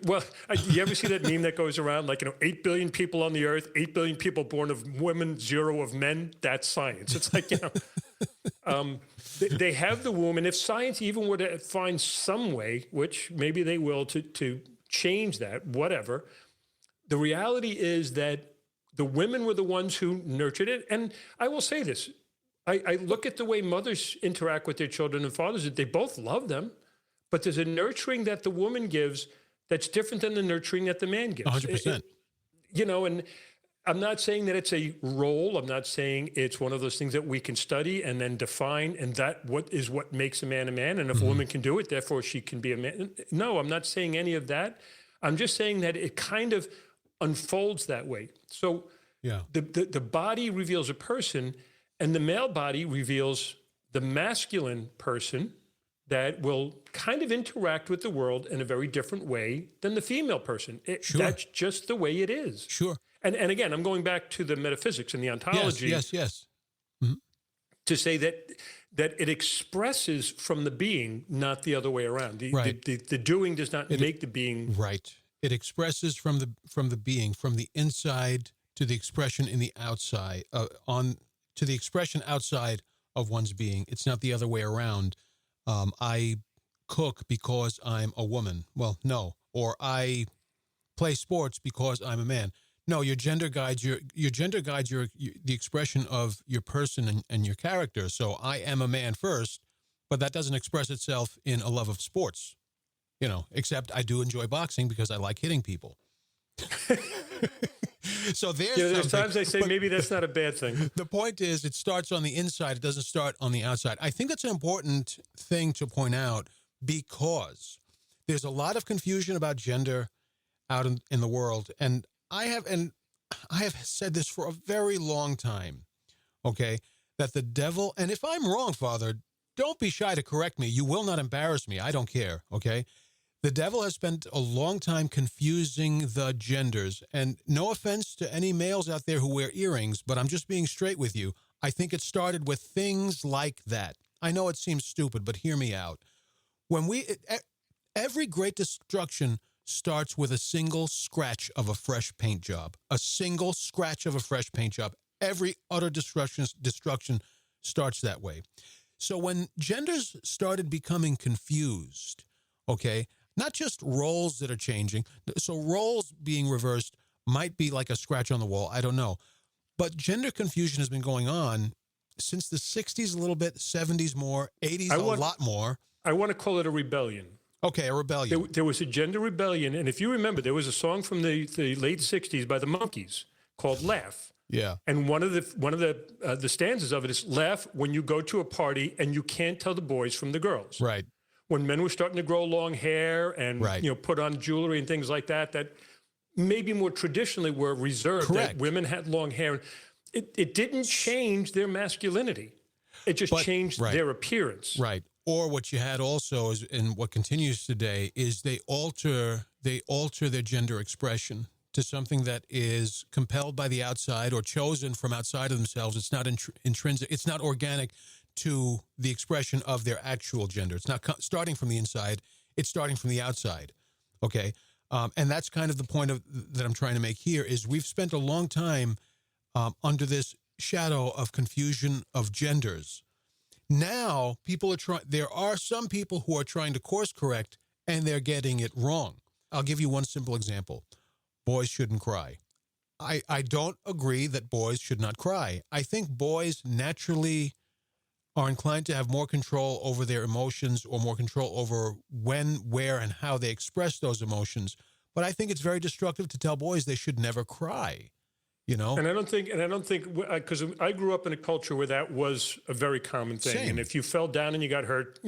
Well, you ever see that meme that goes around, like, 8 billion people on the earth, 8 billion people born of women, 0 of men? That's science. It's like, they have the womb. And if science even were to find some way, which maybe they will, to change that, whatever, the reality is that the women were the ones who nurtured it. And I will say this. I look at the way mothers interact with their children and fathers. They both love them, but there's a nurturing that the woman gives that's different than the nurturing that the man gives. 100%. And I'm not saying that it's a role. I'm not saying it's one of those things that we can study and then define, and that what makes a man a man. And if a woman can do it, therefore she can be a man. No, I'm not saying any of that. I'm just saying that it kind of unfolds that way. So the body reveals a person, and the male body reveals the masculine person that will kind of interact with the world in a very different way than the female person. That's just the way it is. Sure. And again, I'm going back to the metaphysics and the ontology. Yes. Mm-hmm. To say that it expresses from the being, not the other way around. The doing does not make the being. Right. It expresses from the being, from the inside to the expression in the outside, to the expression outside of one's being. It's not the other way around. I cook because I'm a woman. Well, no. Or I play sports because I'm a man. No, your gender guides the expression of your person and your character. So I am a man first, but that doesn't express itself in a love of sports. Except I do enjoy boxing because I like hitting people. So there's times I say maybe that's not a bad thing. The point is, it starts on the inside. It doesn't start on the outside. I think that's an important thing to point out because there's a lot of confusion about gender out in the world. And I have said this for a very long time, okay, that the devil, and if I'm wrong, Father, don't be shy to correct me. You will not embarrass me. I don't care, okay? The devil has spent a long time confusing the genders, and no offense to any males out there who wear earrings, but I'm just being straight with you. I think it started with things like that. I know it seems stupid, but hear me out. Every great destruction starts with a single scratch of a fresh paint job. A single scratch of a fresh paint job. Every utter destruction starts that way. So when genders started becoming confused, okay, not just roles that are changing. So roles being reversed might be like a scratch on the wall. I don't know. But gender confusion has been going on since the 60s a little bit, 70s more, 80s a lot more. I want to call it a rebellion. Okay, a rebellion. There was a gender rebellion. And if you remember, there was a song from the late 60s by the Monkees called Laugh. Yeah. And one of the stanzas of it is, laugh when you go to a party and you can't tell the boys from the girls. Right. when men were starting to grow long hair and Right. put on jewelry and things like that, that maybe more traditionally were reserved. Correct. That women had long hair. It didn't change their masculinity. It just changed right. their appearance. Right. Or what you had also is, and what continues today, is they alter their gender expression to something that is compelled by the outside or chosen from outside of themselves. It's not intrinsic. It's not organic to the expression of their actual gender. It's not starting from the inside. It's starting from the outside. Okay. And that's kind of the point that I'm trying to make here is we've spent a long time under this shadow of confusion of genders. Now people are there are some people who are trying to course correct and they're getting it wrong. I'll give you one simple example. Boys shouldn't cry. I don't agree that boys should not cry. I think boys naturally are inclined to have more control over their emotions or more control over when, where, and how they express those emotions. But I think it's very destructive to tell boys they should never cry, you know? And I don't think, because I grew up in a culture where that was a very common thing. Same. And if you fell down and you got hurt,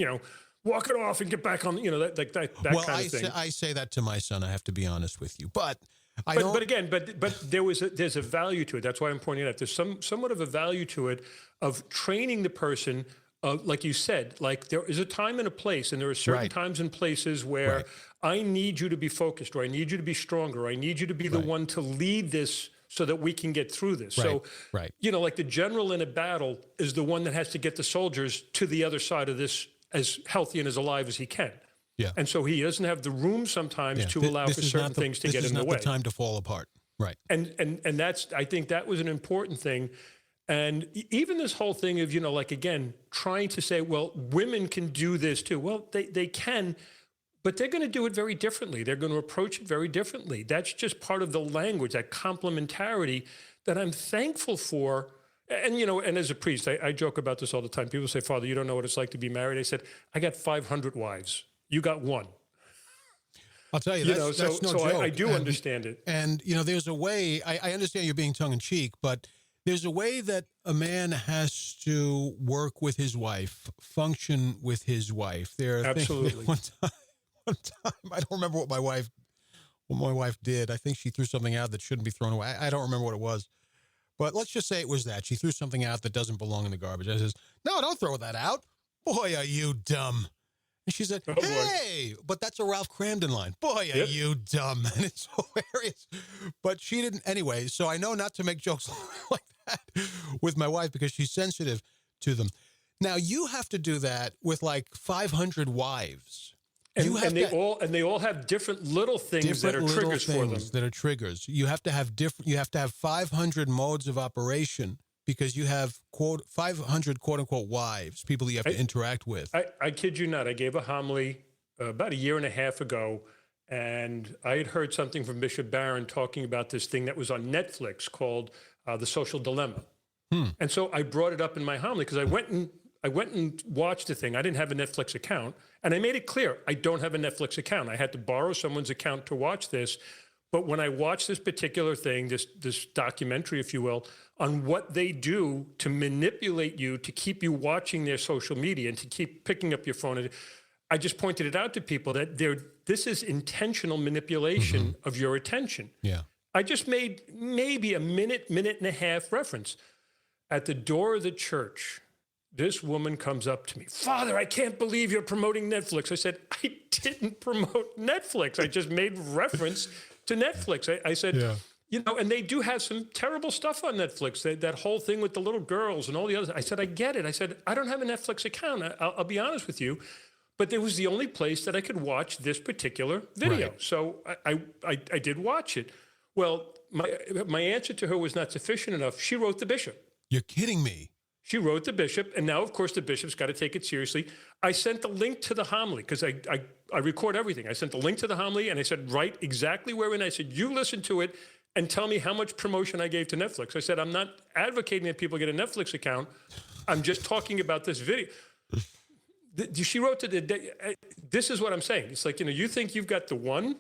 walk it off and get back on, that kind of thing. I say that to my son, I have to be honest with you. But there's a value to it. That's why I'm pointing out. There's somewhat of a value to it of training the person. Like you said, like there is a time and a place, and there are certain times and places where I need you to be focused, or I need you to be stronger, or I need you to be the one to lead this so that we can get through this. So, like the general in a battle is the one that has to get the soldiers to the other side of this as healthy and as alive as he can. Yeah. And so he doesn't have the room sometimes to allow for certain things to get in the way. This is not the time to fall apart. Right. And that's, I think that was an important thing. And even this whole thing of, again, trying to say, well, women can do this too. Well, they can, but they're going to do it very differently. They're going to approach it very differently. That's just part of the language, that complementarity that I'm thankful for. And, and as a priest, I joke about this all the time. People say, Father, you don't know what it's like to be married. I said, I got 500 wives. You got one. I'll tell you, that's no joke. I do understand it. And, there's a way, I understand you're being tongue-in-cheek, but there's a way that a man has to work with his wife, function with his wife. Absolutely. One time, I don't remember what my wife did. I think she threw something out that shouldn't be thrown away. I don't remember what it was. But let's just say it was that. She threw something out that doesn't belong in the garbage. I says, no, don't throw that out. Boy, are you dumb. And she said, hey, but that's a Ralph Cramden line. Boy, are you dumb. And it's hilarious. But she didn't anyway. So I know not to make jokes like that with my wife because she's sensitive to them. Now, you have to do that with like 500 wives. And they all have different little things that are triggers for them. That are triggers. You have to have 500 modes of operation because you have 500 quote unquote wives, people that you have to interact with. I kid you not. I gave a homily about a year and a half ago, and I had heard something from Bishop Barron talking about this thing that was on Netflix called The Social Dilemma. And so I brought it up in my homily because I went and watched the thing. I didn't have a Netflix account, and I made it clear I don't have a Netflix account. I had to borrow someone's account to watch this. But when I watched this particular thing, this documentary, if you will, on what they do to manipulate you, to keep you watching their social media and to keep picking up your phone, I just pointed it out to people that this is intentional manipulation of your attention. Yeah. I just made maybe a minute and a half reference. At the door of the church, this woman comes up to me, Father, I can't believe you're promoting Netflix. I said, I didn't promote Netflix. I just made reference to Netflix. I said, and they do have some terrible stuff on Netflix. That whole thing with the little girls and all the others. I said, I get it. I said, I don't have a Netflix account. I'll be honest with you. But it was the only place that I could watch this particular video. Right. So I did watch it. Well, my answer to her was not sufficient enough. She wrote the bishop. You're kidding me. She wrote the bishop, and now, of course, the bishop's got to take it seriously. I sent the link to the homily because I record everything. I sent the link to the homily, and I said, write exactly where in. I said, you listen to it and tell me how much promotion I gave to Netflix. I said, I'm not advocating that people get a Netflix account. I'm just talking about this video. She wrote this is what I'm saying. It's like, you think you've got the one,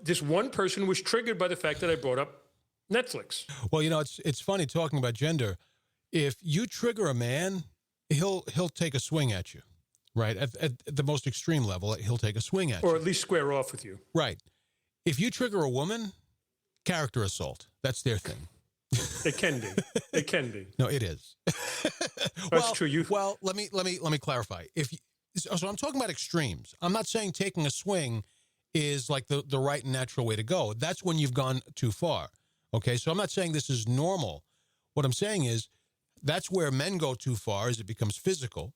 this one person was triggered by the fact that I brought up Netflix. Well, it's funny talking about gender. If you trigger a man, he'll take a swing at you, right? At the most extreme level, he'll take a swing at you. Or at least square off with you. Right. If you trigger a woman, character assault. That's their thing. It can be. It can be. No, it is. That's true. Well, let me clarify. So I'm talking about extremes. I'm not saying taking a swing is like the right and natural way to go. That's when you've gone too far. Okay, so I'm not saying this is normal. What I'm saying is that's where men go too far, is it becomes physical.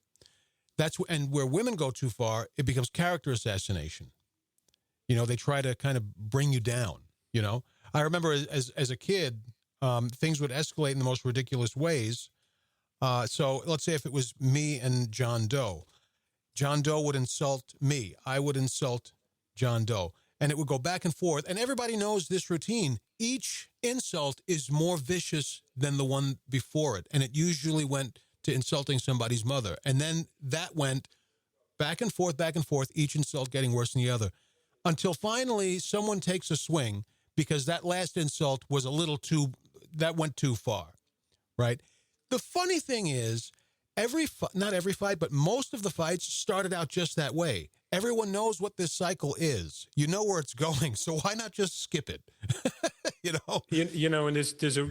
And where women go too far, it becomes character assassination. You know, they try to kind of bring you down. You know, I remember as a kid, things would escalate in the most ridiculous ways. So let's say if it was me and John Doe. John Doe would insult me. I would insult John Doe. And it would go back and forth. And everybody knows this routine. Each insult is more vicious than the one before it. And it usually went to insulting somebody's mother. And then that went back and forth, each insult getting worse than the other. Until finally someone takes a swing because that last insult was that went too far, right? The funny thing is, not every fight, but most of the fights started out just that way. Everyone knows what this cycle is. You know where it's going, so why not just skip it? You know? And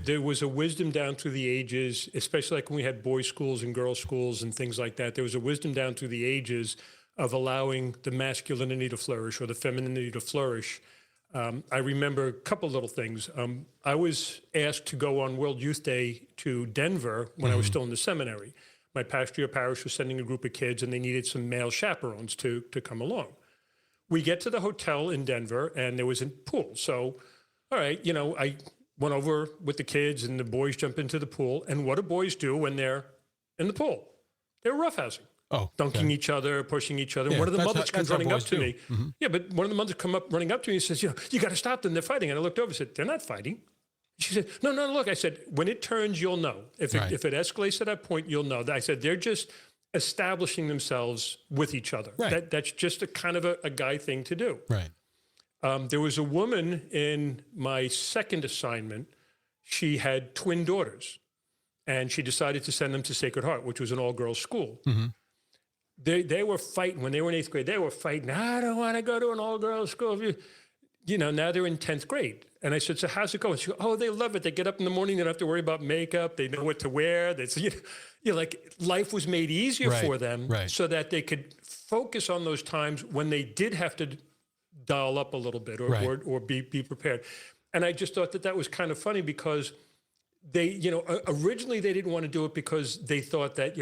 there was a wisdom down through the ages, especially like when we had boys' schools and girls' schools and things like that. There was a wisdom down through the ages of allowing the masculinity to flourish or the femininity to flourish. I remember a couple little things. I was asked to go on World Youth Day to Denver when I was still in the seminary. My pastoral parish was sending a group of kids, and they needed some male chaperones to come along. We get to the hotel in Denver, and there was a pool. So, all right, I went over with the kids, and the boys jump into the pool. And what do boys do when they're in the pool? They're roughhousing. Oh, dunking each other, pushing each other. Yeah, one of the mothers comes running up to me. Mm-hmm. Yeah, but one of the mothers come up running up to me and says, you got to stop them. They're fighting. And I looked over and said, they're not fighting. She said, no, look. I said, when it turns, you'll know. If it escalates to that point, you'll know. I said, they're just establishing themselves with each other. Right. That's just a kind of a guy thing to do. Right. There was a woman in my second assignment. She had twin daughters, and she decided to send them to Sacred Heart, which was an all-girls school. Mm-hmm. They were fighting. When they were in 8th grade, they were fighting. I don't want to go to an all-girls school. Now they're in 10th grade. And I said, so how's it going? She goes, oh, they love it. They get up in the morning. They don't have to worry about makeup. They know what to wear. Like life was made easier for them so that they could focus on those times when they did have to dial up a little bit or be prepared. And I just thought that was kind of funny because they, originally they didn't want to do it because they thought that,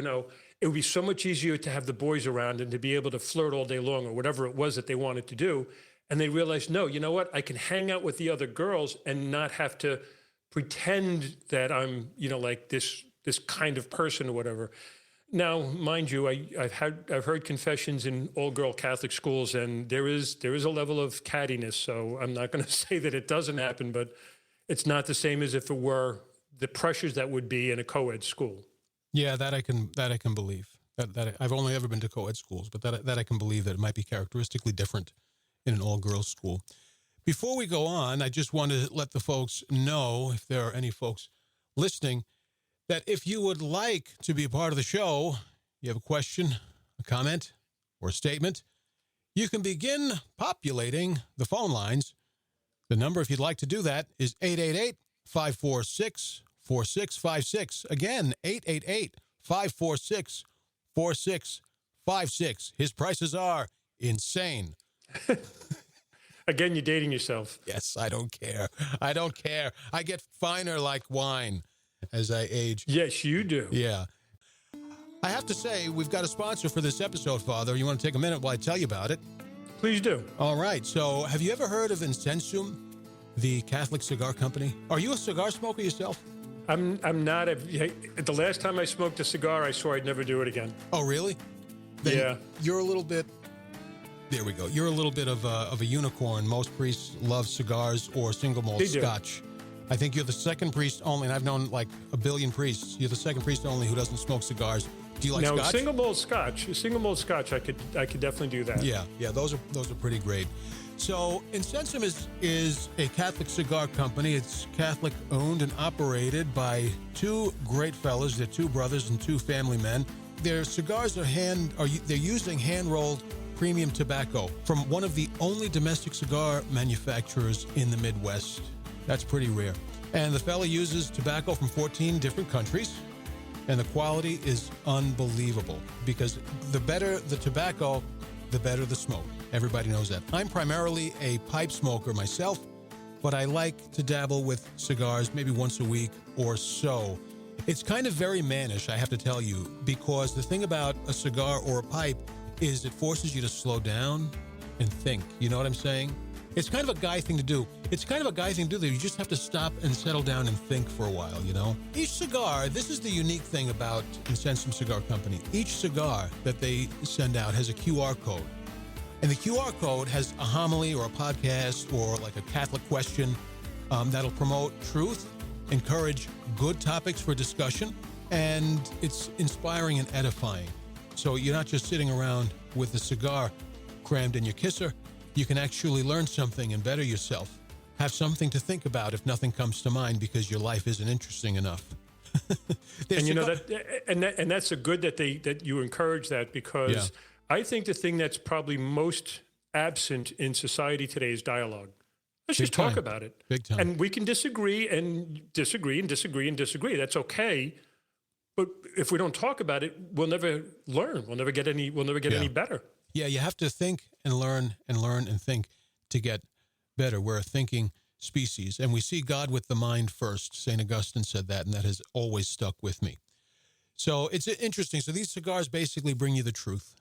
it would be so much easier to have the boys around and to be able to flirt all day long or whatever it was that they wanted to do. And they realized, no, you know what? I can hang out with the other girls and not have to pretend that I'm, like this kind of person or whatever. Now, mind you, I've heard confessions in all-girl Catholic schools, and there is a level of cattiness. So I'm not going to say that it doesn't happen, but it's not the same as if it were the pressures that would be in a co-ed school. Yeah, that I can believe. That I've only ever been to co-ed schools, but that I can believe that it might be characteristically different in an all-girls school. Before we go on, I just want to let the folks know, if there are any folks listening, that if you would like to be a part of the show, you have a question, a comment, or a statement, you can begin populating the phone lines. The number, if you'd like to do that, is 888-546-4656. Again, 888-546-4656. His prices are insane. Again, you're dating yourself. Yes, I don't care. I get finer like wine as I age. Yes, you do. Yeah. I have to say, we've got a sponsor for this episode, Father. You want to take a minute while I tell you about it? Please do. All right. So, have you ever heard of Incensum, the Catholic cigar company? Are you a cigar smoker yourself? I'm not. The last time I smoked a cigar, I swore I'd never do it again. Oh, really? Then yeah. You're a little bit... There we go. You're a little bit of a unicorn. Most priests love cigars or single malt scotch. I think you're the second priest only, and I've known like a billion priests. You're the second priest only who doesn't smoke cigars. Do you like scotch? Single malt scotch, I could definitely do that. Yeah, those are pretty great. So Incensum is a Catholic cigar company. It's Catholic owned and operated by two great fellas. They're two brothers and two family men. their cigars they're using hand-rolled premium tobacco from one of the only domestic cigar manufacturers in the Midwest. That's pretty rare. And the fella uses tobacco from 14 different countries, and the quality is unbelievable because the better the tobacco, the better the smoke. Everybody knows that. I'm primarily a pipe smoker myself, but I like to dabble with cigars maybe once a week or so. It's kind of very mannish, I have to tell you, because the thing about a cigar or a pipe is it forces you to slow down and think. You know what I'm saying? It's kind of a guy thing to do. It's kind of a guy thing to do that you just have to stop and settle down and think for a while, you know? Each cigar, this is the unique thing about Incensum Cigar Company. Each cigar that they send out has a QR code. And the QR code has a homily or a podcast or like a Catholic question that'll promote truth, encourage good topics for discussion, and it's inspiring and edifying. So you're not just sitting around with a cigar crammed in your kisser. You can actually learn something and better yourself. Have something to think about if nothing comes to mind because your life isn't interesting enough. And you know that's a good that you encourage that, because I think the thing that's probably most absent in society today is dialogue. Let's just talk about it. Big time. And we can disagree and disagree and disagree and disagree. That's okay. But if we don't talk about it, we'll never learn. We'll never get any better. Yeah, you have to think and learn and think to get better. We're a thinking species, and we see God with the mind first. St. Augustine said that, and that has always stuck with me. So it's interesting. So these cigars basically bring you the truth.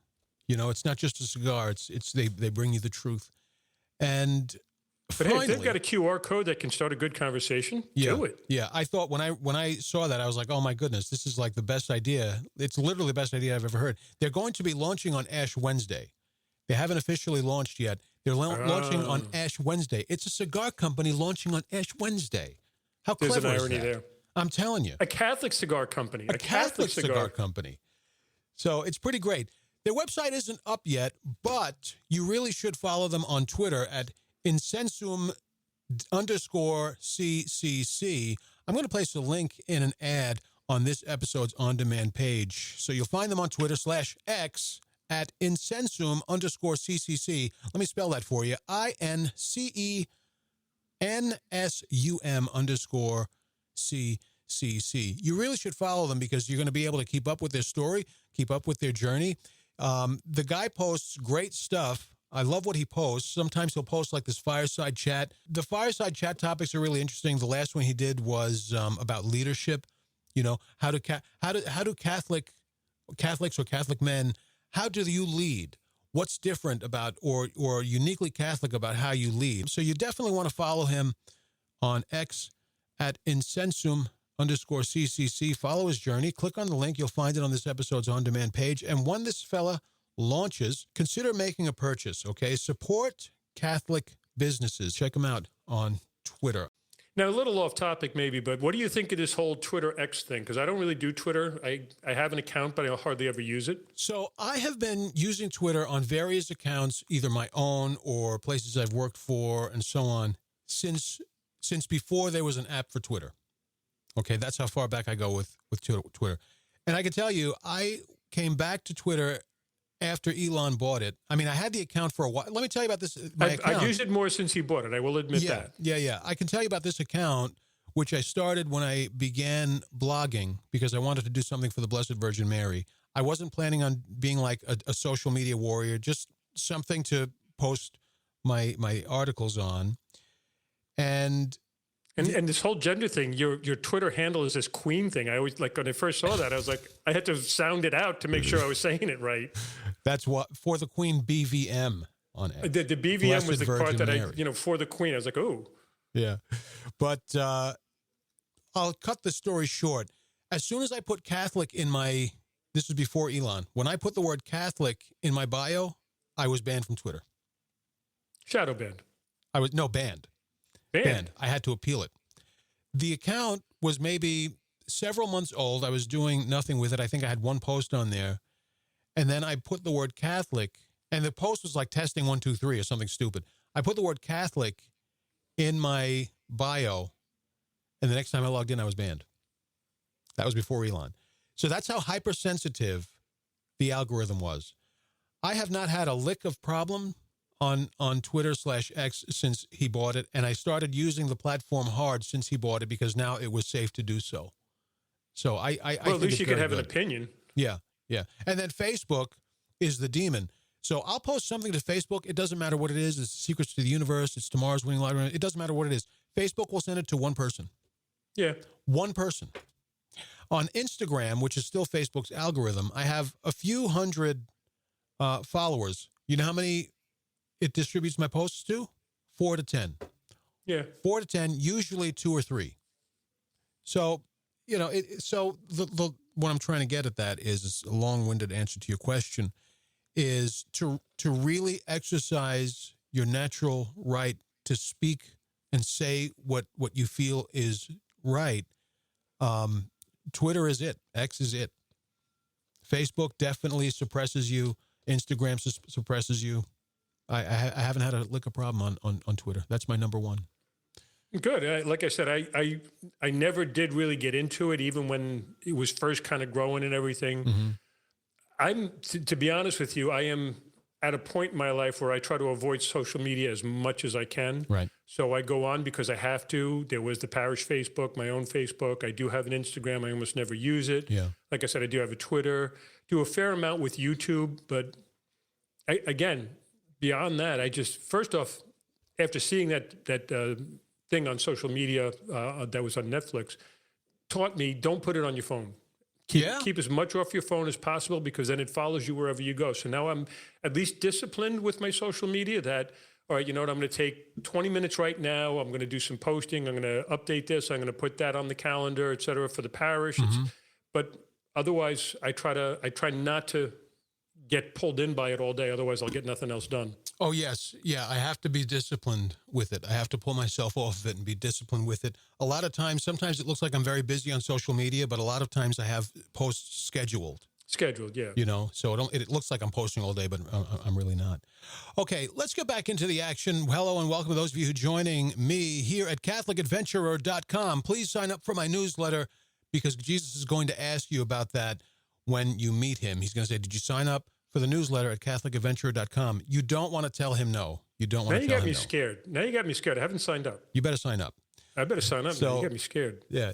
You know, it's not just a cigar. They bring you the truth. And but hey, if they've got a QR code that can start a good conversation, do it. Yeah, I thought when I saw that, I was like, oh my goodness, this is like the best idea. It's literally the best idea I've ever heard. They're going to be launching on Ash Wednesday. They haven't officially launched yet. They're launching on Ash Wednesday. It's a cigar company launching on Ash Wednesday. How clever is that? There's an irony there. I'm telling you. A Catholic cigar company. A Catholic cigar company. So it's pretty great. Their website isn't up yet, but you really should follow them on Twitter at Incensum_CCC. I'm going to place a link in an ad on this episode's on-demand page. So you'll find them on Twitter /X at Incensum_CCC. Let me spell that for you. INCENSUM_CCC. You really should follow them because you're going to be able to keep up with their story, keep up with their journey. The guy posts great stuff. I love what he posts. Sometimes he'll post like this fireside chat. The fireside chat topics are really interesting. The last one he did was about leadership. You know, how do Catholics or Catholic men, how do you lead? What's different about or uniquely Catholic about how you lead? So you definitely want to follow him on X at Incensum_CCC. Follow his journey. Click on the link. You'll find it on this episode's on-demand page. And when this fella launches, consider making a purchase, okay? Support Catholic businesses. Check them out on Twitter. Now, a little off topic maybe, but what do you think of this whole Twitter X thing? Because I don't really do Twitter. I have an account, but I hardly ever use it. So I have been using Twitter on various accounts, either my own or places I've worked for and so on, since before there was an app for Twitter. Okay, that's how far back I go with Twitter. And I can tell you, I came back to Twitter after Elon bought it. I mean, I had the account for a while. Let me tell you about this. I've used it more since he bought it. I will admit that. Yeah. I can tell you about this account, which I started when I began blogging because I wanted to do something for the Blessed Virgin Mary. I wasn't planning on being like a social media warrior, just something to post my articles on. And this whole gender thing, your Twitter handle is this queen thing. I always, like, when I first saw that, I was like, I had to sound it out to make sure I was saying it right. That's what, for the Queen BVM on X. The BVM Blessed was the Virgin part that Mary. For the Queen. I was like, oh. Yeah. But I'll cut the story short. As soon as I put Catholic in this was before Elon. When I put the word Catholic in my bio, I was banned from Twitter. Shadow banned. Banned. Banned. I had to appeal it. The account was maybe several months old. I was doing nothing with it. I think I had one post on there. And then I put the word Catholic, and the post was like testing 1, 2, 3 or something stupid. I put the word Catholic in my bio, and the next time I logged in, I was banned. That was before Elon. So that's how hypersensitive the algorithm was. I have not had a lick of problem on Twitter/X since he bought it, and I started using the platform hard since he bought it because now it was safe to do so. So I Well, think at least it's you could very have an good. opinion. Yeah, yeah. And then Facebook is the demon. So I'll post something to Facebook. It doesn't matter what it is. It's Secrets to the Universe. It's Tomorrow's Winning Lottery. It doesn't matter what it is. Facebook will send it to one person. Yeah. One person. On Instagram, which is still Facebook's algorithm, I have a few hundred followers. You know how many it distributes my posts to? 4 to 10. Yeah. 4 to 10, usually 2 or 3. So, you know, the what I'm trying to get at that is a long-winded answer to your question, is to really exercise your natural right to speak and say what you feel is right. Twitter is it. X is it. Facebook definitely suppresses you. Instagram suppresses you. I haven't had a lick of problem on Twitter. That's my number one. Good. Like I said, I never did really get into it, even when it was first kind of growing and everything. Mm-hmm. To be honest with you, I am at a point in my life where I try to avoid social media as much as I can. Right. So I go on because I have to. There was the parish Facebook, my own Facebook. I do have an Instagram. I almost never use it. Yeah. Like I said, I do have a Twitter. Do a fair amount with YouTube. But again, beyond that, I just, first off, after seeing that thing on social media that was on Netflix, taught me, don't put it on your phone. Keep as much off your phone as possible, because then it follows you wherever you go. So now I'm at least disciplined with my social media that, all right, you know what, I'm going to take 20 minutes right now. I'm going to do some posting. I'm going to update this. I'm going to put that on the calendar, et cetera, for the parish. Mm-hmm. But otherwise, I try not to get pulled in by it all day. Otherwise, I'll get nothing else done. Oh, yes. Yeah, I have to be disciplined with it. I have to pull myself off of it and be disciplined with it. A lot of times, sometimes it looks like I'm very busy on social media, but a lot of times I have posts scheduled. Scheduled, yeah. You know, so it looks like I'm posting all day, but I'm really not. Okay, let's get back into the action. Hello and welcome to those of you who are joining me here at CatholicAdventurer.com. Please sign up for my newsletter, because Jesus is going to ask you about that when you meet him. He's going to say, did you sign up for the newsletter at CatholicAdventurer.com? You don't want to tell him no. You don't want to tell him no. Now you got me scared. Now you got me scared. I haven't signed up. You better sign up. I better sign up. So, you got me scared. Yeah,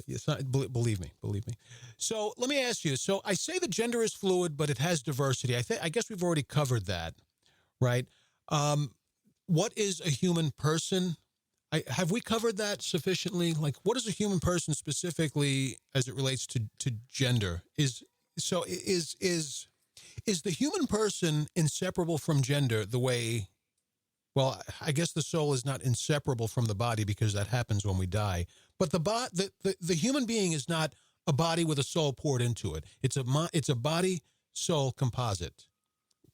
believe me. So let me ask you. So I say the gender is fluid, but it has diversity. I guess we've already covered that, right? What is a human person? Have we covered that sufficiently? Like, what is a human person specifically as it relates to gender? Is the human person inseparable from gender the way? Well, I guess the soul is not inseparable from the body, because that happens when we die. But the human being is not a body with a soul poured into it. It's a body-soul composite.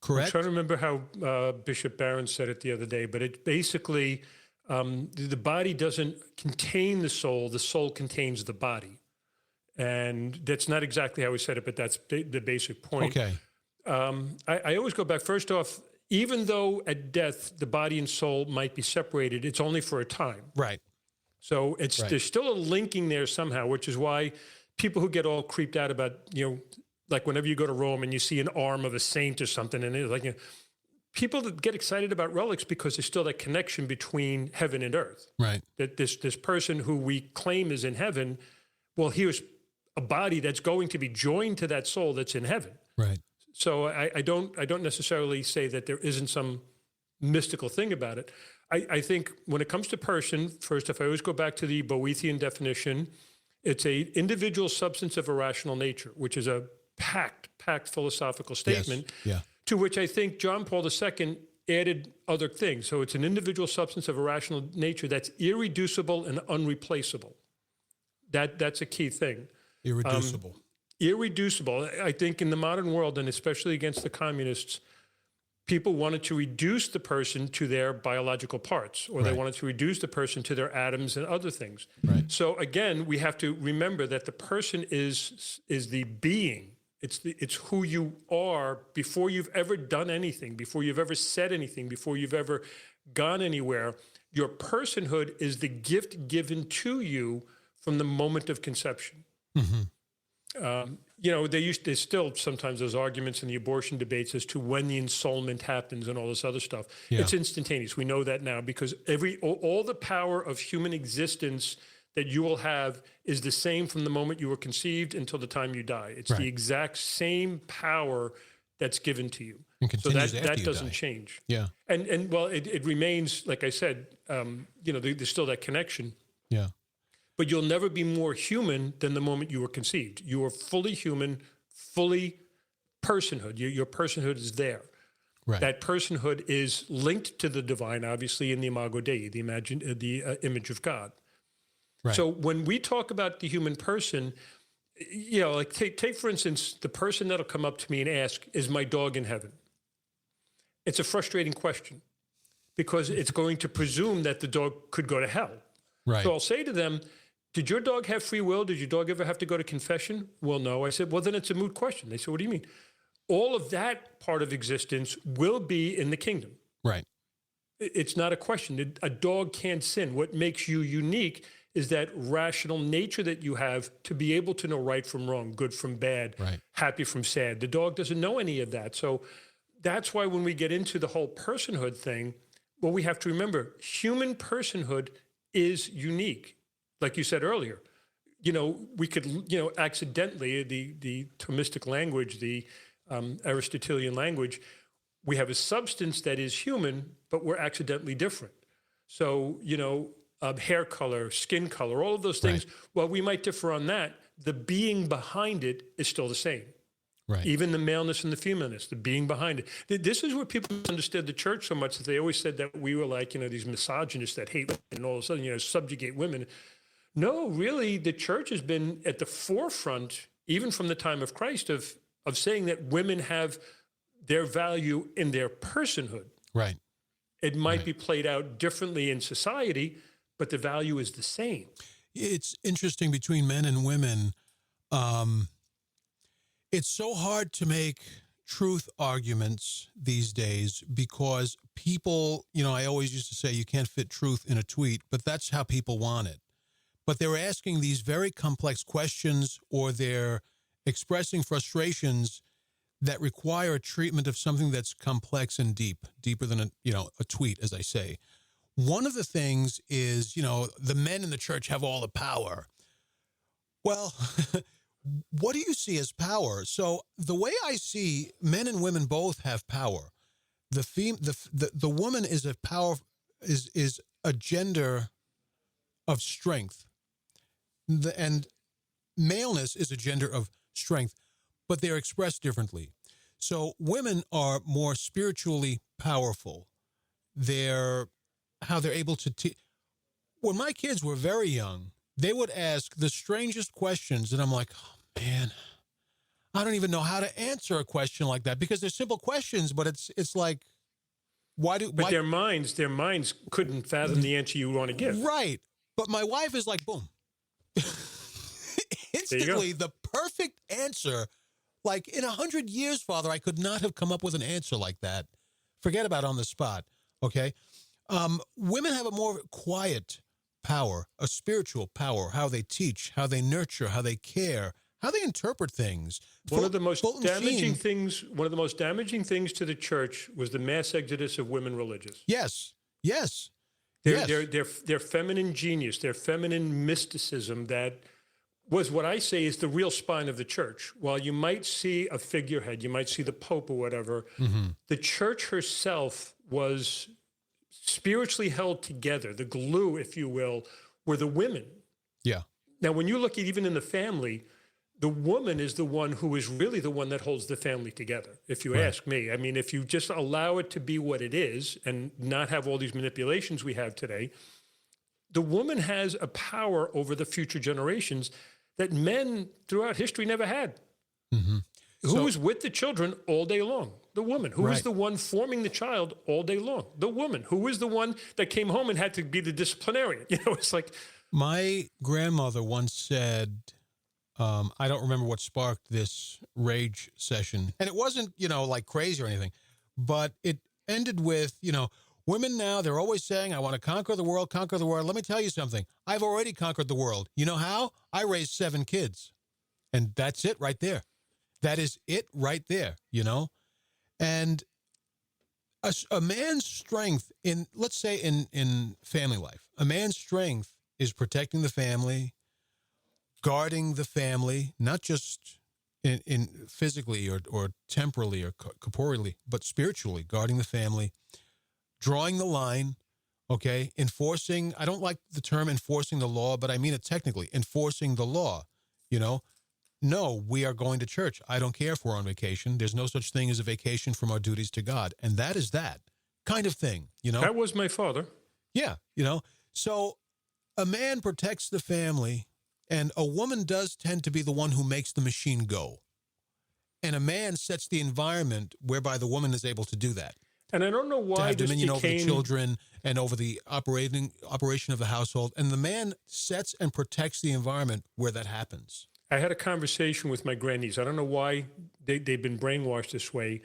Correct? I'm trying to remember how Bishop Barron said it the other day, but it basically, the body doesn't contain the soul contains the body. And that's not exactly how he said it, but that's the basic point. Okay. I always go back, first off, even though at death the body and soul might be separated, it's only for a time. Right. So there's still a linking there somehow, which is why people who get all creeped out about, like whenever you go to Rome and you see an arm of a saint or something, and it's like, people that get excited about relics because there's still that connection between heaven and earth. Right. That this person who we claim is in heaven, well, here's a body that's going to be joined to that soul that's in heaven. Right. So I don't necessarily say that there isn't some mystical thing about it. I think when it comes to person, first, if I always go back to the Boethian definition, it's a individual substance of a rational nature, which is a packed philosophical statement. Yes. Yeah. To which I think John Paul II added other things. So it's an individual substance of a rational nature that's irreducible and unreplaceable. That's a key thing. Irreducible. Irreducible. I think in the modern world, and especially against the communists, people wanted to reduce the person to their biological parts, or they wanted to reduce the person to their atoms and other things. Right. So again, we have to remember that the person is the being. It's who you are before you've ever done anything, before you've ever said anything, before you've ever gone anywhere. Your personhood is the gift given to you from the moment of conception. Mm-hmm. there's still sometimes those arguments in the abortion debates as to when the ensoulment happens and all this other stuff. Yeah. It's instantaneous. We know that now because all the power of human existence that you will have is the same from the moment you were conceived until the time you die. It's Right. the exact same power that's given to you. And So continues after that you doesn't die. change. Yeah. And well, it remains, like I said, there's still that connection. Yeah. But you'll never be more human than the moment you were conceived. You are fully human, fully personhood. Your personhood is there. Right. That personhood is linked to the divine, obviously, in the imago Dei, the image of God. Right. So when we talk about the human person, like take for instance, the person that'll come up to me and ask, "Is my dog in heaven?" It's a frustrating question because it's going to presume that the dog could go to hell. Right. So I'll say to them, "Did your dog have free will? Did your dog ever have to go to confession?" "Well, no." I said, "Well, then it's a moot question." They said, "What do you mean?" All of that part of existence will be in the kingdom. Right. It's not a question. A dog can't sin. What makes you unique is that rational nature that you have to be able to know right from wrong, good from bad, Right. happy from sad. The dog doesn't know any of that. So that's why when we get into the whole personhood thing, well, we have to remember human personhood is unique. Like you said earlier, we could, accidentally, the Thomistic language, the Aristotelian language, we have a substance that is human, but we're accidentally different. So, hair color, skin color, all of those things, while we might differ on that, the being behind it is still the same. Right. Even the maleness and the femaleness, the being behind it. This is where people understood the church so much that they always said that we were like, these misogynists that hate women and all of a sudden, subjugate women. No, really, the church has been at the forefront, even from the time of Christ, of saying that women have their value in their personhood. Right. It might be played out differently in society, but the value is the same. It's interesting between men and women. It's so hard to make truth arguments these days because people, I always used to say you can't fit truth in a tweet, but that's how people want it. But they're asking these very complex questions or they're expressing frustrations that require a treatment of something that's complex and deeper than a tweet, as I say. One of the things is, the men in the church have all the power. Well, what do you see as power? So the way I see men and women both have power. The woman is a power is a gender of strength, and maleness is a gender of strength, but they're expressed differently. So women are more spiritually powerful. How they're able to teach. When my kids were very young, they would ask the strangest questions, and I'm like, oh, man, I don't even know how to answer a question like that because they're simple questions, but it's like, why? Their minds couldn't fathom the answer you want to give. Right. But my wife is like, boom. Instantly, the perfect answer. Like in 100 years, Father, I could not have come up with an answer like that. Forget about on the spot. Okay. Women have a more quiet power, a spiritual power, how they teach, how they nurture, how they care, how they interpret things. One of the most damaging things to the church was the mass exodus of women religious. Yes. Their feminine genius, their feminine mysticism that was what I say is the real spine of the church. While you might see a figurehead, you might see the Pope or whatever, the church herself was spiritually held together. The glue, if you will, were the women. Yeah. Now, when you look at even in the family, the woman is the one who is really the one that holds the family together, if you ask me. I mean, if you just allow it to be what it is and not have all these manipulations we have today, the woman has a power over the future generations that men throughout history never had. Who was with the children all day long? The woman. Who was the one forming the child all day long? The woman. Who was the one that came home and had to be the disciplinarian? It's like... My grandmother once said, I don't remember what sparked this rage session. And it wasn't, like crazy or anything, but it ended with, women now, they're always saying, I want to conquer the world, conquer the world. Let me tell you something. I've already conquered the world. You know how? I raised 7 kids. And that's it right there. That is it right there, And a man's strength let's say in family life, a man's strength is protecting the family, guarding the family, not just in physically or temporally or corporeally, but spiritually, guarding the family, drawing the line, okay, enforcing, I don't like the term enforcing the law, but I mean it technically, enforcing the law, No, we are going to church. I don't care if we're on vacation. There's no such thing as a vacation from our duties to God. And that is that kind of thing, That was my father. Yeah, So a man protects the family, and a woman does tend to be the one who makes the machine go. And a man sets the environment whereby the woman is able to do that. And I don't know why to have this dominion over the became... children and over the operation of the household. And the man sets and protects the environment where that happens. I had a conversation with my grannies. I don't know why they've been brainwashed this way.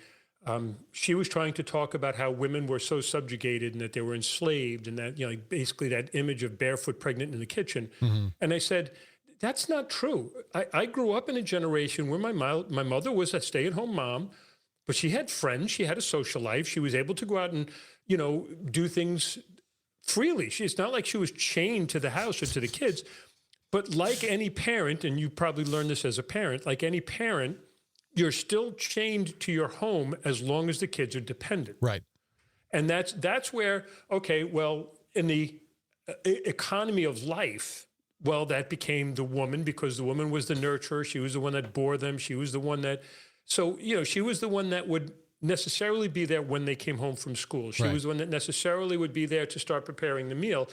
She was trying to talk about how women were so subjugated and that they were enslaved, and that, basically that image of barefoot pregnant in the kitchen. Mm-hmm. And I said, that's not true. I grew up in a generation where my mother was a stay-at-home mom, but she had friends. She had a social life. She was able to go out and, do things freely. It's not like she was chained to the house or to the kids. But like any parent, and you probably learned this as a parent, like any parent, you're still chained to your home as long as the kids are dependent. Right. And that's where, okay, well, in the economy of life, well, that became the woman, because the woman was the nurturer. She was the one that bore them. She was the one that, she was the one that would necessarily be there when they came home from school. She was the one that necessarily would be there to start preparing the meal.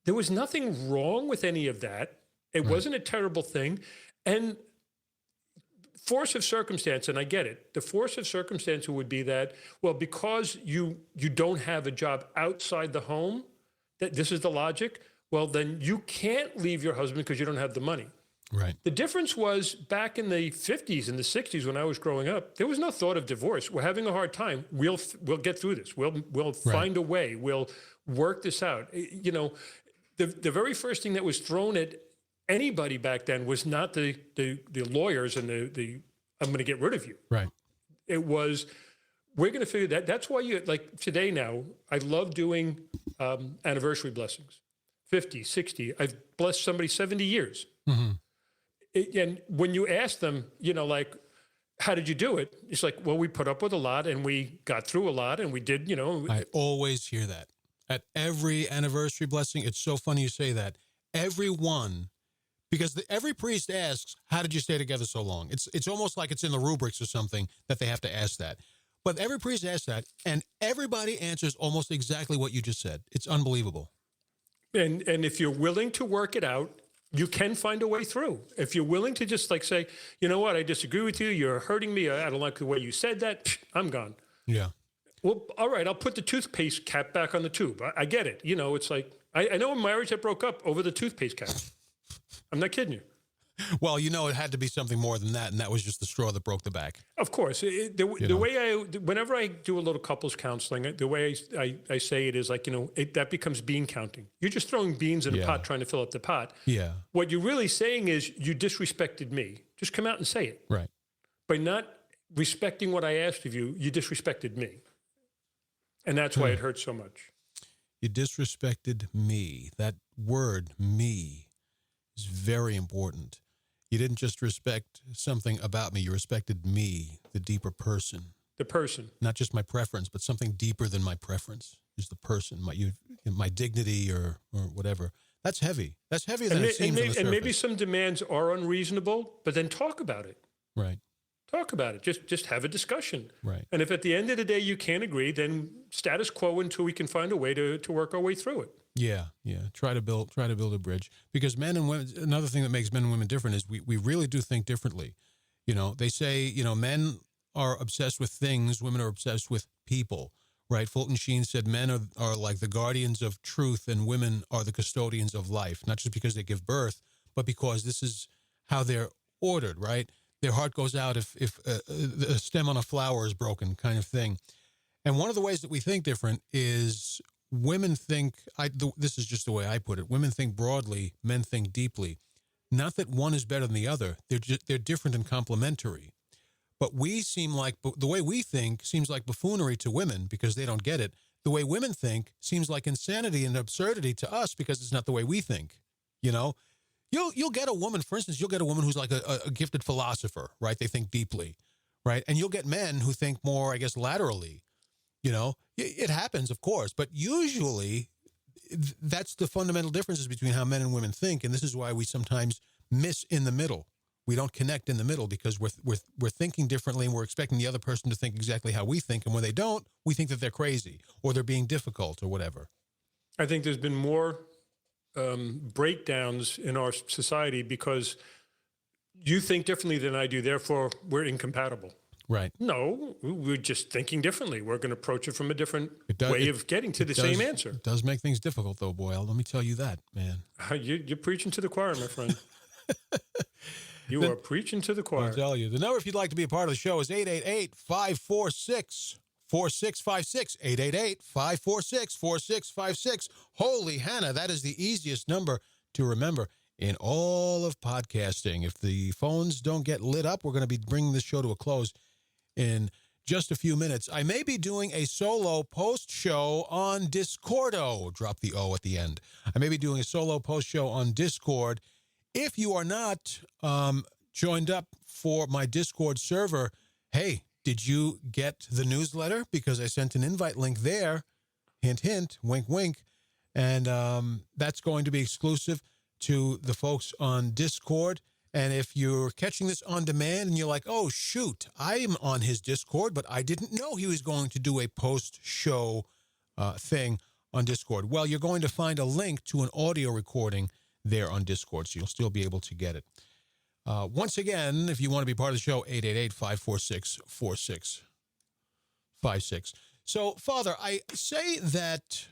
There was nothing wrong with any of that. It wasn't a terrible thing. And force of circumstance, and I get it, the force of circumstance would be that, well, because you don't have a job outside the home, that this is the logic, well, then you can't leave your husband because you don't have the money. Right. The difference was back in the 50s and the 60s when I was growing up, there was no thought of divorce. We're having a hard time. We'll get through this. We'll find a way. We'll work this out. The very first thing that was thrown at anybody back then was not the lawyers and the I'm going to get rid of you. Right. It was, we're going to figure that. That's why like today now, I love doing anniversary blessings, 50, 60. I've blessed somebody 70 years. Mm-hmm. And when you ask them, like, how did you do it? It's like, well, we put up with a lot and we got through a lot and we did, I always hear that at every anniversary blessing. It's so funny you say that. Everyone, because every priest asks, how did you stay together so long? It's almost like it's in the rubrics or something that they have to ask that. But every priest asks that, and everybody answers almost exactly what you just said. It's unbelievable. And if you're willing to work it out, you can find a way through. If you're willing to just like say, you know what, I disagree with you. You're hurting me. I don't like the way you said that. I'm gone. Yeah. Well, all right, I'll put the toothpaste cap back on the tube. I get it. It's like, I know a marriage that broke up over the toothpaste cap. I'm not kidding you. Well, it had to be something more than that, and that was just the straw that broke the back. Of course. The way whenever I do a little couples counseling, the way I say it is like, that becomes bean counting. You're just throwing beans in a pot trying to fill up the pot. Yeah. What you're really saying is you disrespected me. Just come out and say it. Right. By not respecting what I asked of you, you disrespected me. And that's why it hurts so much. You disrespected me. That word, me, is very important. You didn't just respect something about me. You respected me, the deeper person. The person. Not just my preference, but something deeper than my preference is the person, my dignity or whatever. That's heavy. That's heavier than it seems on the surface. And maybe some demands are unreasonable, but then talk about it. Right. Talk about it. Just have a discussion. Right. And if at the end of the day you can't agree, then status quo until we can find a way to work our way through it. Yeah. Try to build a bridge, because men and women. Another thing that makes men and women different is we really do think differently. They say men are obsessed with things, women are obsessed with people. Right? Fulton Sheen said men are like the guardians of truth, and women are the custodians of life. Not just because they give birth, but because this is how they're ordered. Right? Their heart goes out if a stem on a flower is broken, kind of thing. And one of the ways that we think different is women think, this is just the way I put it, women think broadly, men think deeply. Not that one is better than the other. They're different and complementary. But we seem like, the way we think seems like buffoonery to women because they don't get it. The way women think seems like insanity and absurdity to us because it's not the way we think. You know, you'll get a woman, for instance, you'll get a woman who's like a gifted philosopher, right? They think deeply, right? And you'll get men who think more, I guess, laterally. You know, it happens, of course, but usually that's the fundamental differences between how men and women think. And this is why we sometimes miss in the middle. We don't connect in the middle because we're thinking differently and we're expecting the other person to think exactly how we think. And when they don't, we think that they're crazy or they're being difficult or whatever. I think there's been more breakdowns in our society because you think differently than I do. Therefore, we're incompatible. Right. No, we're just thinking differently. We're going to approach it from a different way of getting to the same answer. It does make things difficult, though, Boyle. Let me tell you that, man. You're preaching to the choir, my friend. You are preaching to the choir. I'll tell you. The number, if you'd like to be a part of the show, is 888-546-4656. 888-546-4656. Holy Hannah, that is the easiest number to remember in all of podcasting. If the phones don't get lit up, we're going to be bringing this show to a close in just a few minutes. I may be doing a solo post show on Discordo. Drop the O at the end. I may be doing a solo post show on Discord. If you are not joined up for my Discord server, hey, did you get the newsletter? Because I sent an invite link there. Hint, hint, wink, wink. And that's going to be exclusive to the folks on Discord. And if you're catching this on demand and you're like, oh, shoot, I'm on his Discord, but I didn't know he was going to do a post-show thing on Discord. Well, you're going to find a link to an audio recording there on Discord, so you'll still be able to get it. Once again, if you want to be part of the show, 888-546-4656. So, Father, I say that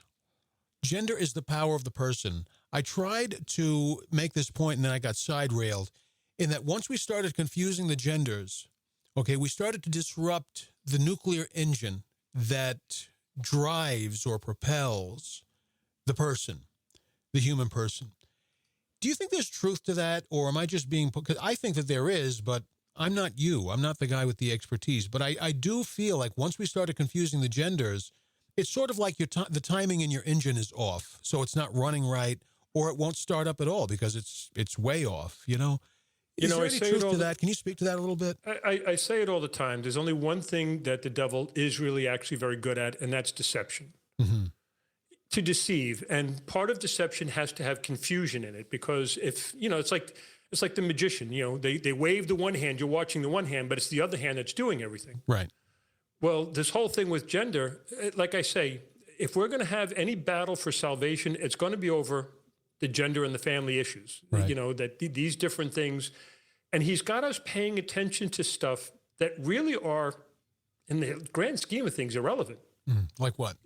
gender is the power of the person. I tried to make this point, and then I got side-railed, in that once we started confusing the genders, okay, we started to disrupt the nuclear engine that drives or propels the person, the human person. Do you think there's truth to that, or am I just being... Because I think that there is, but I'm not you. I'm not the guy with the expertise. But I do feel like once we started confusing the genders, it's sort of like the timing in your engine is off, so it's not running right, or it won't start up at all because it's way off, you know? Is there any truth to that? Can you speak to that a little bit? I say it all the time. There's only one thing that the devil is really actually very good at, and that's deception. Mm-hmm. To deceive, and part of deception has to have confusion in it, because if it's like the magician. They wave the one hand, you're watching the one hand, but it's the other hand that's doing everything. Right. Well, this whole thing with gender, like I say, if we're going to have any battle for salvation, it's going to be over the gender and the family issues. Right. That these different things, and he's got us paying attention to stuff that really are, in the grand scheme of things, irrelevant. Like what?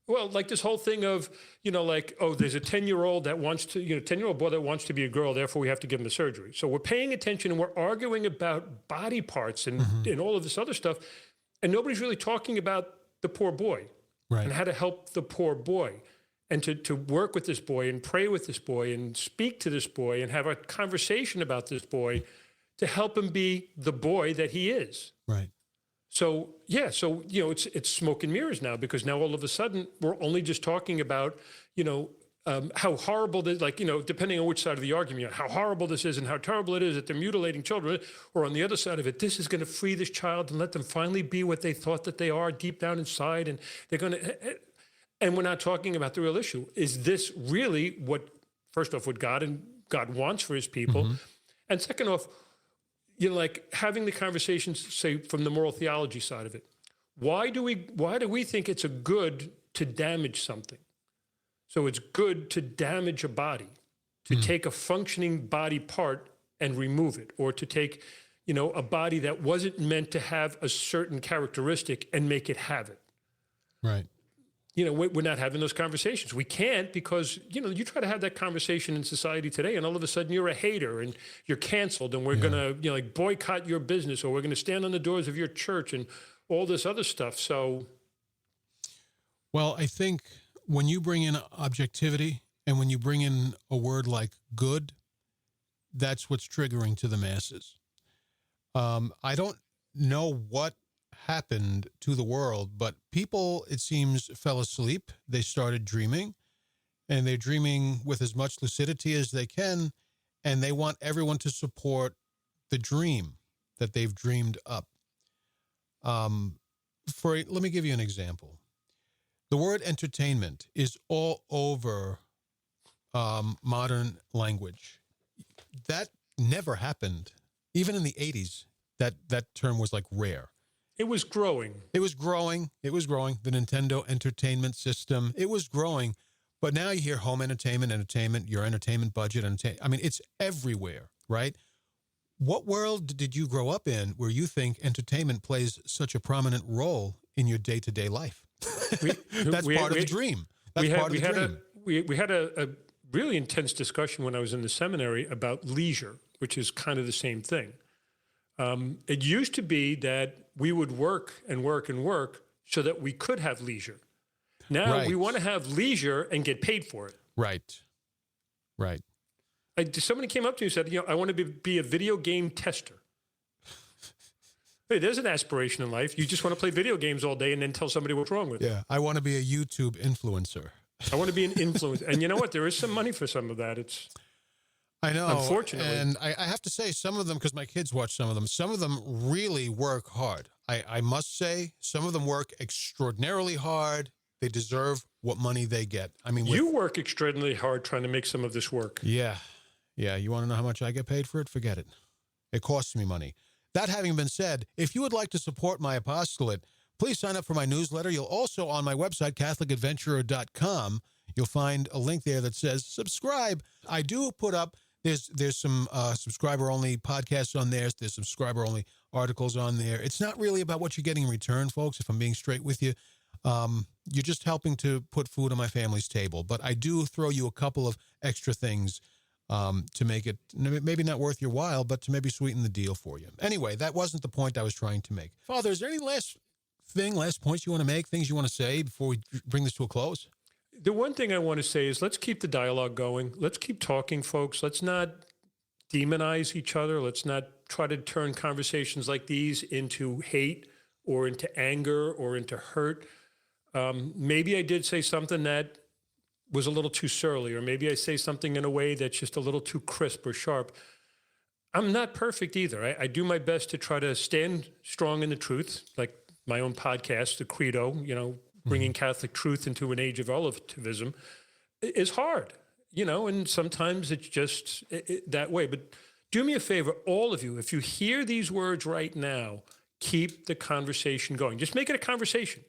Well, like this whole thing of, there's a 10-year-old that wants to, 10-year-old boy that wants to be a girl, therefore we have to give him a surgery. So we're paying attention and we're arguing about body parts and all of this other stuff. And nobody's really talking about the poor boy, right, and how to help the poor boy, and to work with this boy and pray with this boy and speak to this boy and have a conversation about this boy to help him be the boy that he is. Right. So, it's smoke and mirrors now, because now all of a sudden we're only just talking about, how horrible this, depending on which side of the argument, how horrible this is and how terrible it is that they're mutilating children, or on the other side of it, this is going to free this child and let them finally be what they thought that they are deep down inside, and they're going to, and we're not talking about the real issue. Is this really first off, what God wants for his people? Mm-hmm. And second off, having the conversations, say, from the moral theology side of it. Why do we think it's a good to damage something? So it's good to damage a body, to take a functioning body part and remove it, or to take, a body that wasn't meant to have a certain characteristic and make it have it. Right. We're not having those conversations. We can't, because, you try to have that conversation in society today, and all of a sudden you're a hater and you're canceled, and we're going to, boycott your business, or we're going to stand on the doors of your church and all this other stuff. So. Well, I think when you bring in objectivity and when you bring in a word like good, that's what's triggering to the masses. I don't know what happened to the world, but people, it seems, fell asleep. They started dreaming, and they're dreaming with as much lucidity as they can, and they want everyone to support the dream that they've dreamed up. Let me give you an example. The word entertainment is all over modern language. That never happened. Even in the 80s, that term was like rare. It was growing. It was growing. It was growing. The Nintendo Entertainment System, it was growing. But now you hear home entertainment, your entertainment budget. I mean, it's everywhere, right? What world did you grow up in where you think entertainment plays such a prominent role in your day-to-day life? That's part of the dream. That's part of the dream. We had a really intense discussion when I was in the seminary about leisure, which is kind of the same thing. It used to be that we would work and work and work so that we could have leisure. Now we want to have leisure and get paid for it. Right. Somebody came up to me and said, I want to be a video game tester. Hey, there's an aspiration in life. You just want to play video games all day and then tell somebody what's wrong with it. Yeah, I want to be a YouTube influencer. I want to be an influencer. And you know what? There is some money for some of that. I know. Unfortunately. And I have to say, some of them, because my kids watch some of them really work hard. I must say, some of them work extraordinarily hard. They deserve what money they get. I mean, you work extraordinarily hard trying to make some of this work. Yeah. You want to know how much I get paid for it? Forget it. It costs me money. That having been said, if you would like to support my apostolate, please sign up for my newsletter. You'll also, on my website, CatholicAdventurer.com, you'll find a link there that says subscribe. I do put up, there's some subscriber-only podcasts on there. There's subscriber-only articles on there. It's not really about what you're getting in return, folks, if I'm being straight with you. You're just helping to put food on my family's table. But I do throw you a couple of extra things to make it maybe not worth your while, but to maybe sweeten the deal for you. Anyway, that wasn't the point I was trying to make. Father, is there any last points you want to make, things you want to say before we bring this to a close? The one thing I want to say is let's keep the dialogue going. Let's keep talking, folks. Let's not demonize each other. Let's not try to turn conversations like these into hate or into anger or into hurt. Maybe I did say something that was a little too surly, or maybe I say something in a way that's just a little too crisp or sharp. I'm not perfect either. I do my best to try to stand strong in the truth, like my own podcast, The Credo, bringing Catholic truth into an age of relativism is hard, and sometimes it's just that way. But do me a favor, all of you, if you hear these words right now, keep the conversation going. Just make it a conversation.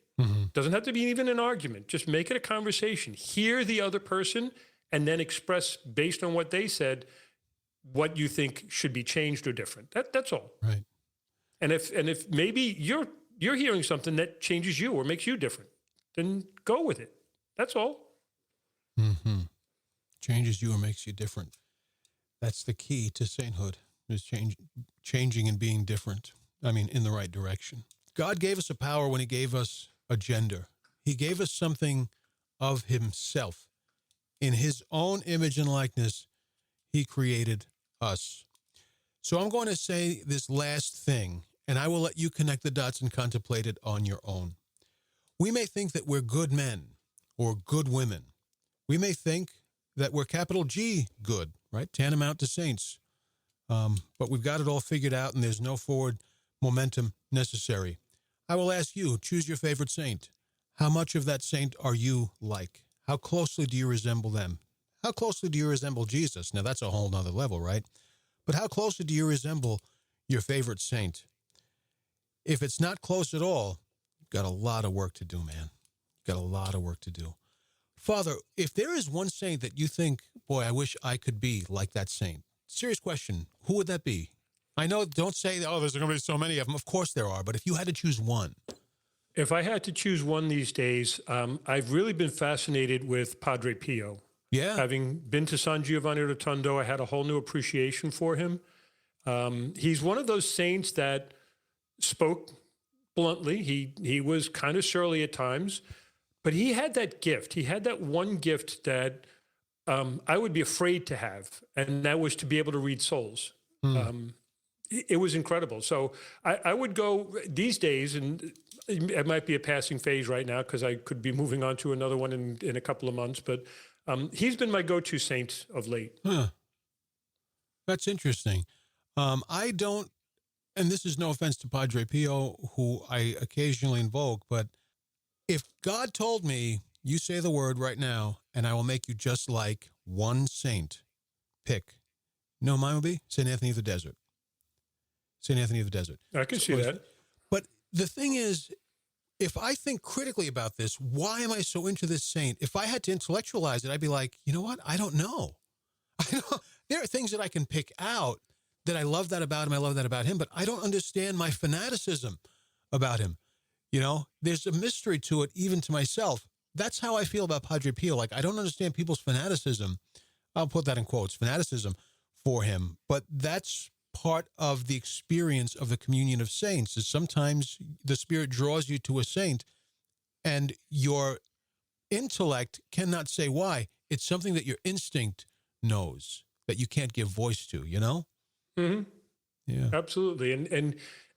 Doesn't have to be even an argument. Just make it a conversation. Hear the other person and then express, based on what they said, what you think should be changed or different. That's all. Right. And if maybe you're hearing something that changes you or makes you different, then go with it. That's all. Changes you or makes you different. That's the key to sainthood, is changing and being different. I mean, in the right direction. God gave us a power when he gave us a gender. He gave us something of himself. In his own image and likeness, he created us. So I'm going to say this last thing, and I will let you connect the dots and contemplate it on your own. We may think that we're good men or good women. We may think that we're capital G good, right? Tantamount to saints. But we've got it all figured out, and there's no forward momentum necessary. I will ask you, choose your favorite saint. How much of that saint are you like? How closely do you resemble them? How closely do you resemble Jesus? Now, that's a whole nother level, right? But how closely do you resemble your favorite saint? If it's not close at all, you've got a lot of work to do, man. You've got a lot of work to do. Father, if there is one saint that you think, boy, I wish I could be like that saint. Serious question. Who would that be? I know, don't say, oh, there's going to be so many of them. Of course there are. But if you had to choose one. If I had to choose one these days, I've really been fascinated with Padre Pio. Yeah. Having been to San Giovanni Rotondo, I had a whole new appreciation for him. He's one of those saints that spoke bluntly. He was kind of surly at times, but he had that gift. He had that one gift that I would be afraid to have, and that was to be able to read souls. it was incredible. So I would go these days, and it might be a passing phase right now because I could be moving on to another one in a couple of months. But he's been my go-to saint of late. Huh. That's interesting. I don't, and this is no offense to Padre Pio, who I occasionally invoke, but if God told me, you say the word right now, and I will make you just like one saint, pick. No, mine would be St. Anthony of the Desert. St. Anthony of the Desert. I can see that. But the thing is, if I think critically about this, why am I so into this saint? If I had to intellectualize it, I'd be like, you know what? I don't know. There are things that I can pick out that I love that about him. I love that about him, but I don't understand my fanaticism about him. You know, there's a mystery to it, even to myself. That's how I feel about Padre Pio. Like, I don't understand people's fanaticism. I'll put that in quotes, fanaticism for him. But that's part of the experience of the communion of saints, is sometimes the Spirit draws you to a saint and your intellect cannot say why. It's something that your instinct knows that you can't give voice to, you know? Mm-hmm. Yeah. Absolutely. And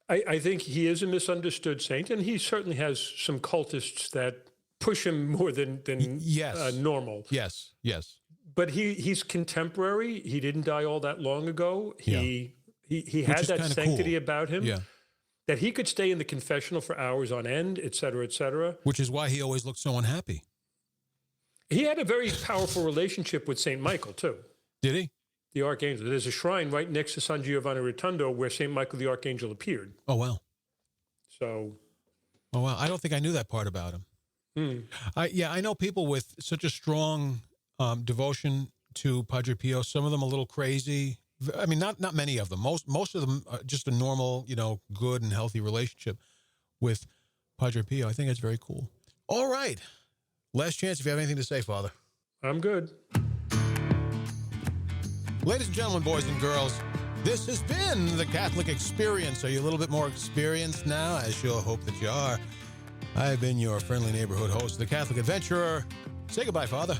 I think he is a misunderstood saint, and he certainly has some cultists that push him more than yes. Normal. Yes, yes. But he's contemporary. He didn't die all that long ago. He had that sanctity about him. Yeah. That he could stay in the confessional for hours on end, et cetera, et cetera. Which is why he always looked so unhappy. He had a very powerful relationship with St. Michael, too. Did he? The Archangel. There's a shrine right next to San Giovanni Rotondo where St. Michael the Archangel appeared. Oh, wow. So. Oh, wow. I don't think I knew that part about him. I know people with such a strong devotion to Padre Pio. Some of them a little crazy. I mean, not many of them. Most of them just a normal, good and healthy relationship with Padre Pio. I think that's very cool. All right. Last chance if you have anything to say, Father. I'm good. Ladies and gentlemen, boys and girls, this has been the Catholic Experience. Are you a little bit more experienced now? I sure hope that you are. I've been your friendly neighborhood host, the Catholic Adventurer. Say goodbye, Father.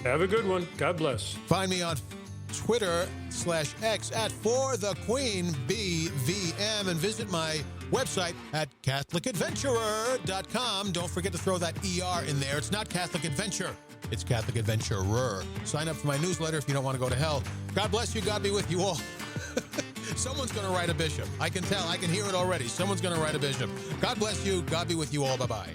Have a good one. God bless. Find me on Twitter/X at ForTheQueenBVM and visit my website at CatholicAdventurer.com. Don't forget to throw that ER in there. It's not Catholic Adventure. It's Catholic Adventurer. Sign up for my newsletter if you don't want to go to hell. God bless you. God be with you all. Someone's going to write a bishop. I can tell. I can hear it already. Someone's going to write a bishop. God bless you. God be with you all. Bye-bye.